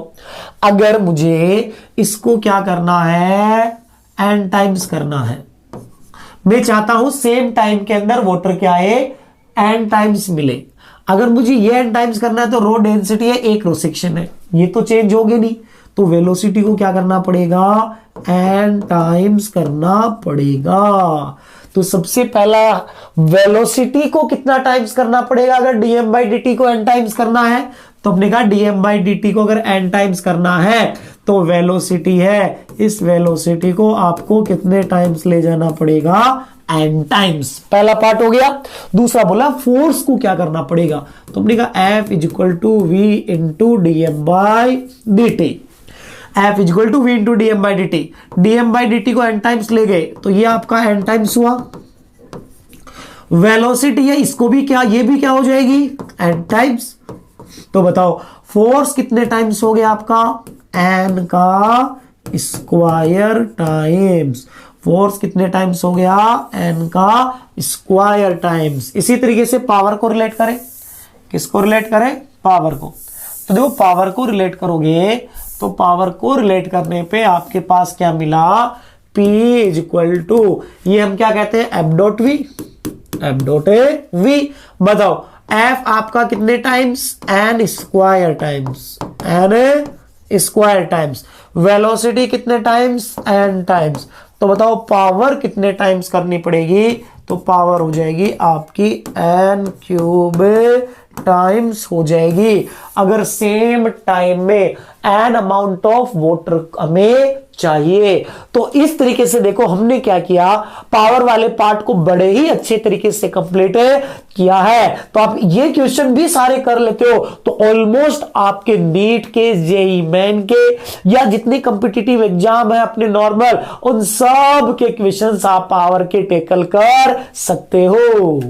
अगर मुझे इसको क्या करना है, n टाइम्स करना है, मैं चाहता हूं सेम टाइम के अंदर वाटर क्या है, n टाइम्स मिले। अगर मुझे ये n टाइम्स करना है तो रो डेंसिटी है, एक रो सेक्शन है, ये तो चेंज होगे नहीं, तो वेलोसिटी को क्या करना पड़ेगा, n टाइम्स करना पड़ेगा। तो सबसे पहला वेलोसिटी को कितना टाइम्स करना पड़ेगा, अगर dm/dt को n टाइम्स करना है, तो हमने कहा dm/dt को अगर n टाइम्स करना है तो वेलोसिटी है, इस वेलोसिटी को आपको कितने टाइम्स ले जाना पड़ेगा, n टाइम्स। पहला पार्ट हो गया। दूसरा बोला फोर्स को क्या करना पड़ेगा, तो हमने कहा F = V × dm/dt, F = V × dm/dt। dm/dt को n टाइम्स ले गए तो ये आपका n टाइम्स हुआ। वेलोसिटी है, इसको भी क्या, ये भी क्या हो जाएगी, n टाइम्स। तो बताओ फोर्स कितने टाइम्स हो गया आपका, n का स्क्वायर टाइम्स। फोर्स कितने टाइम्स हो गया, n का स्क्वायर टाइम्स। इसी तरीके से पावर को रिलेट करें, किसको रिलेट करें, पावर को। तो देखो पावर को रिलेट करोगे तो पावर को रिलेट करने पे आपके पास क्या मिला, P = ये हम क्या कहते हैं, F.V। बताओ F आपका कितने times, n square times. Velocity कितने टाइम्स, n टाइम्स। तो बताओ पावर कितने टाइम्स करनी पड़ेगी, तो पावर हो जाएगी आपकी n³ टाइम्स हो जाएगी। अगर सेम टाइम में n अमाउंट ऑफ वाटर हमें चाहिए। तो इस तरीके से देखो हमने क्या किया, पावर वाले पार्ट को बड़े ही अच्छे तरीके से कंप्लीट किया है। तो आप ये क्वेश्चन भी सारे कर लेते हो तो ऑलमोस्ट आपके नीट के, जेईई मेन के या जितने कॉम्पिटिटिव एग्जाम है अपने नॉर्मल, उन सब के क्वेश्चंस आप पावर के टैकल कर सकते हो।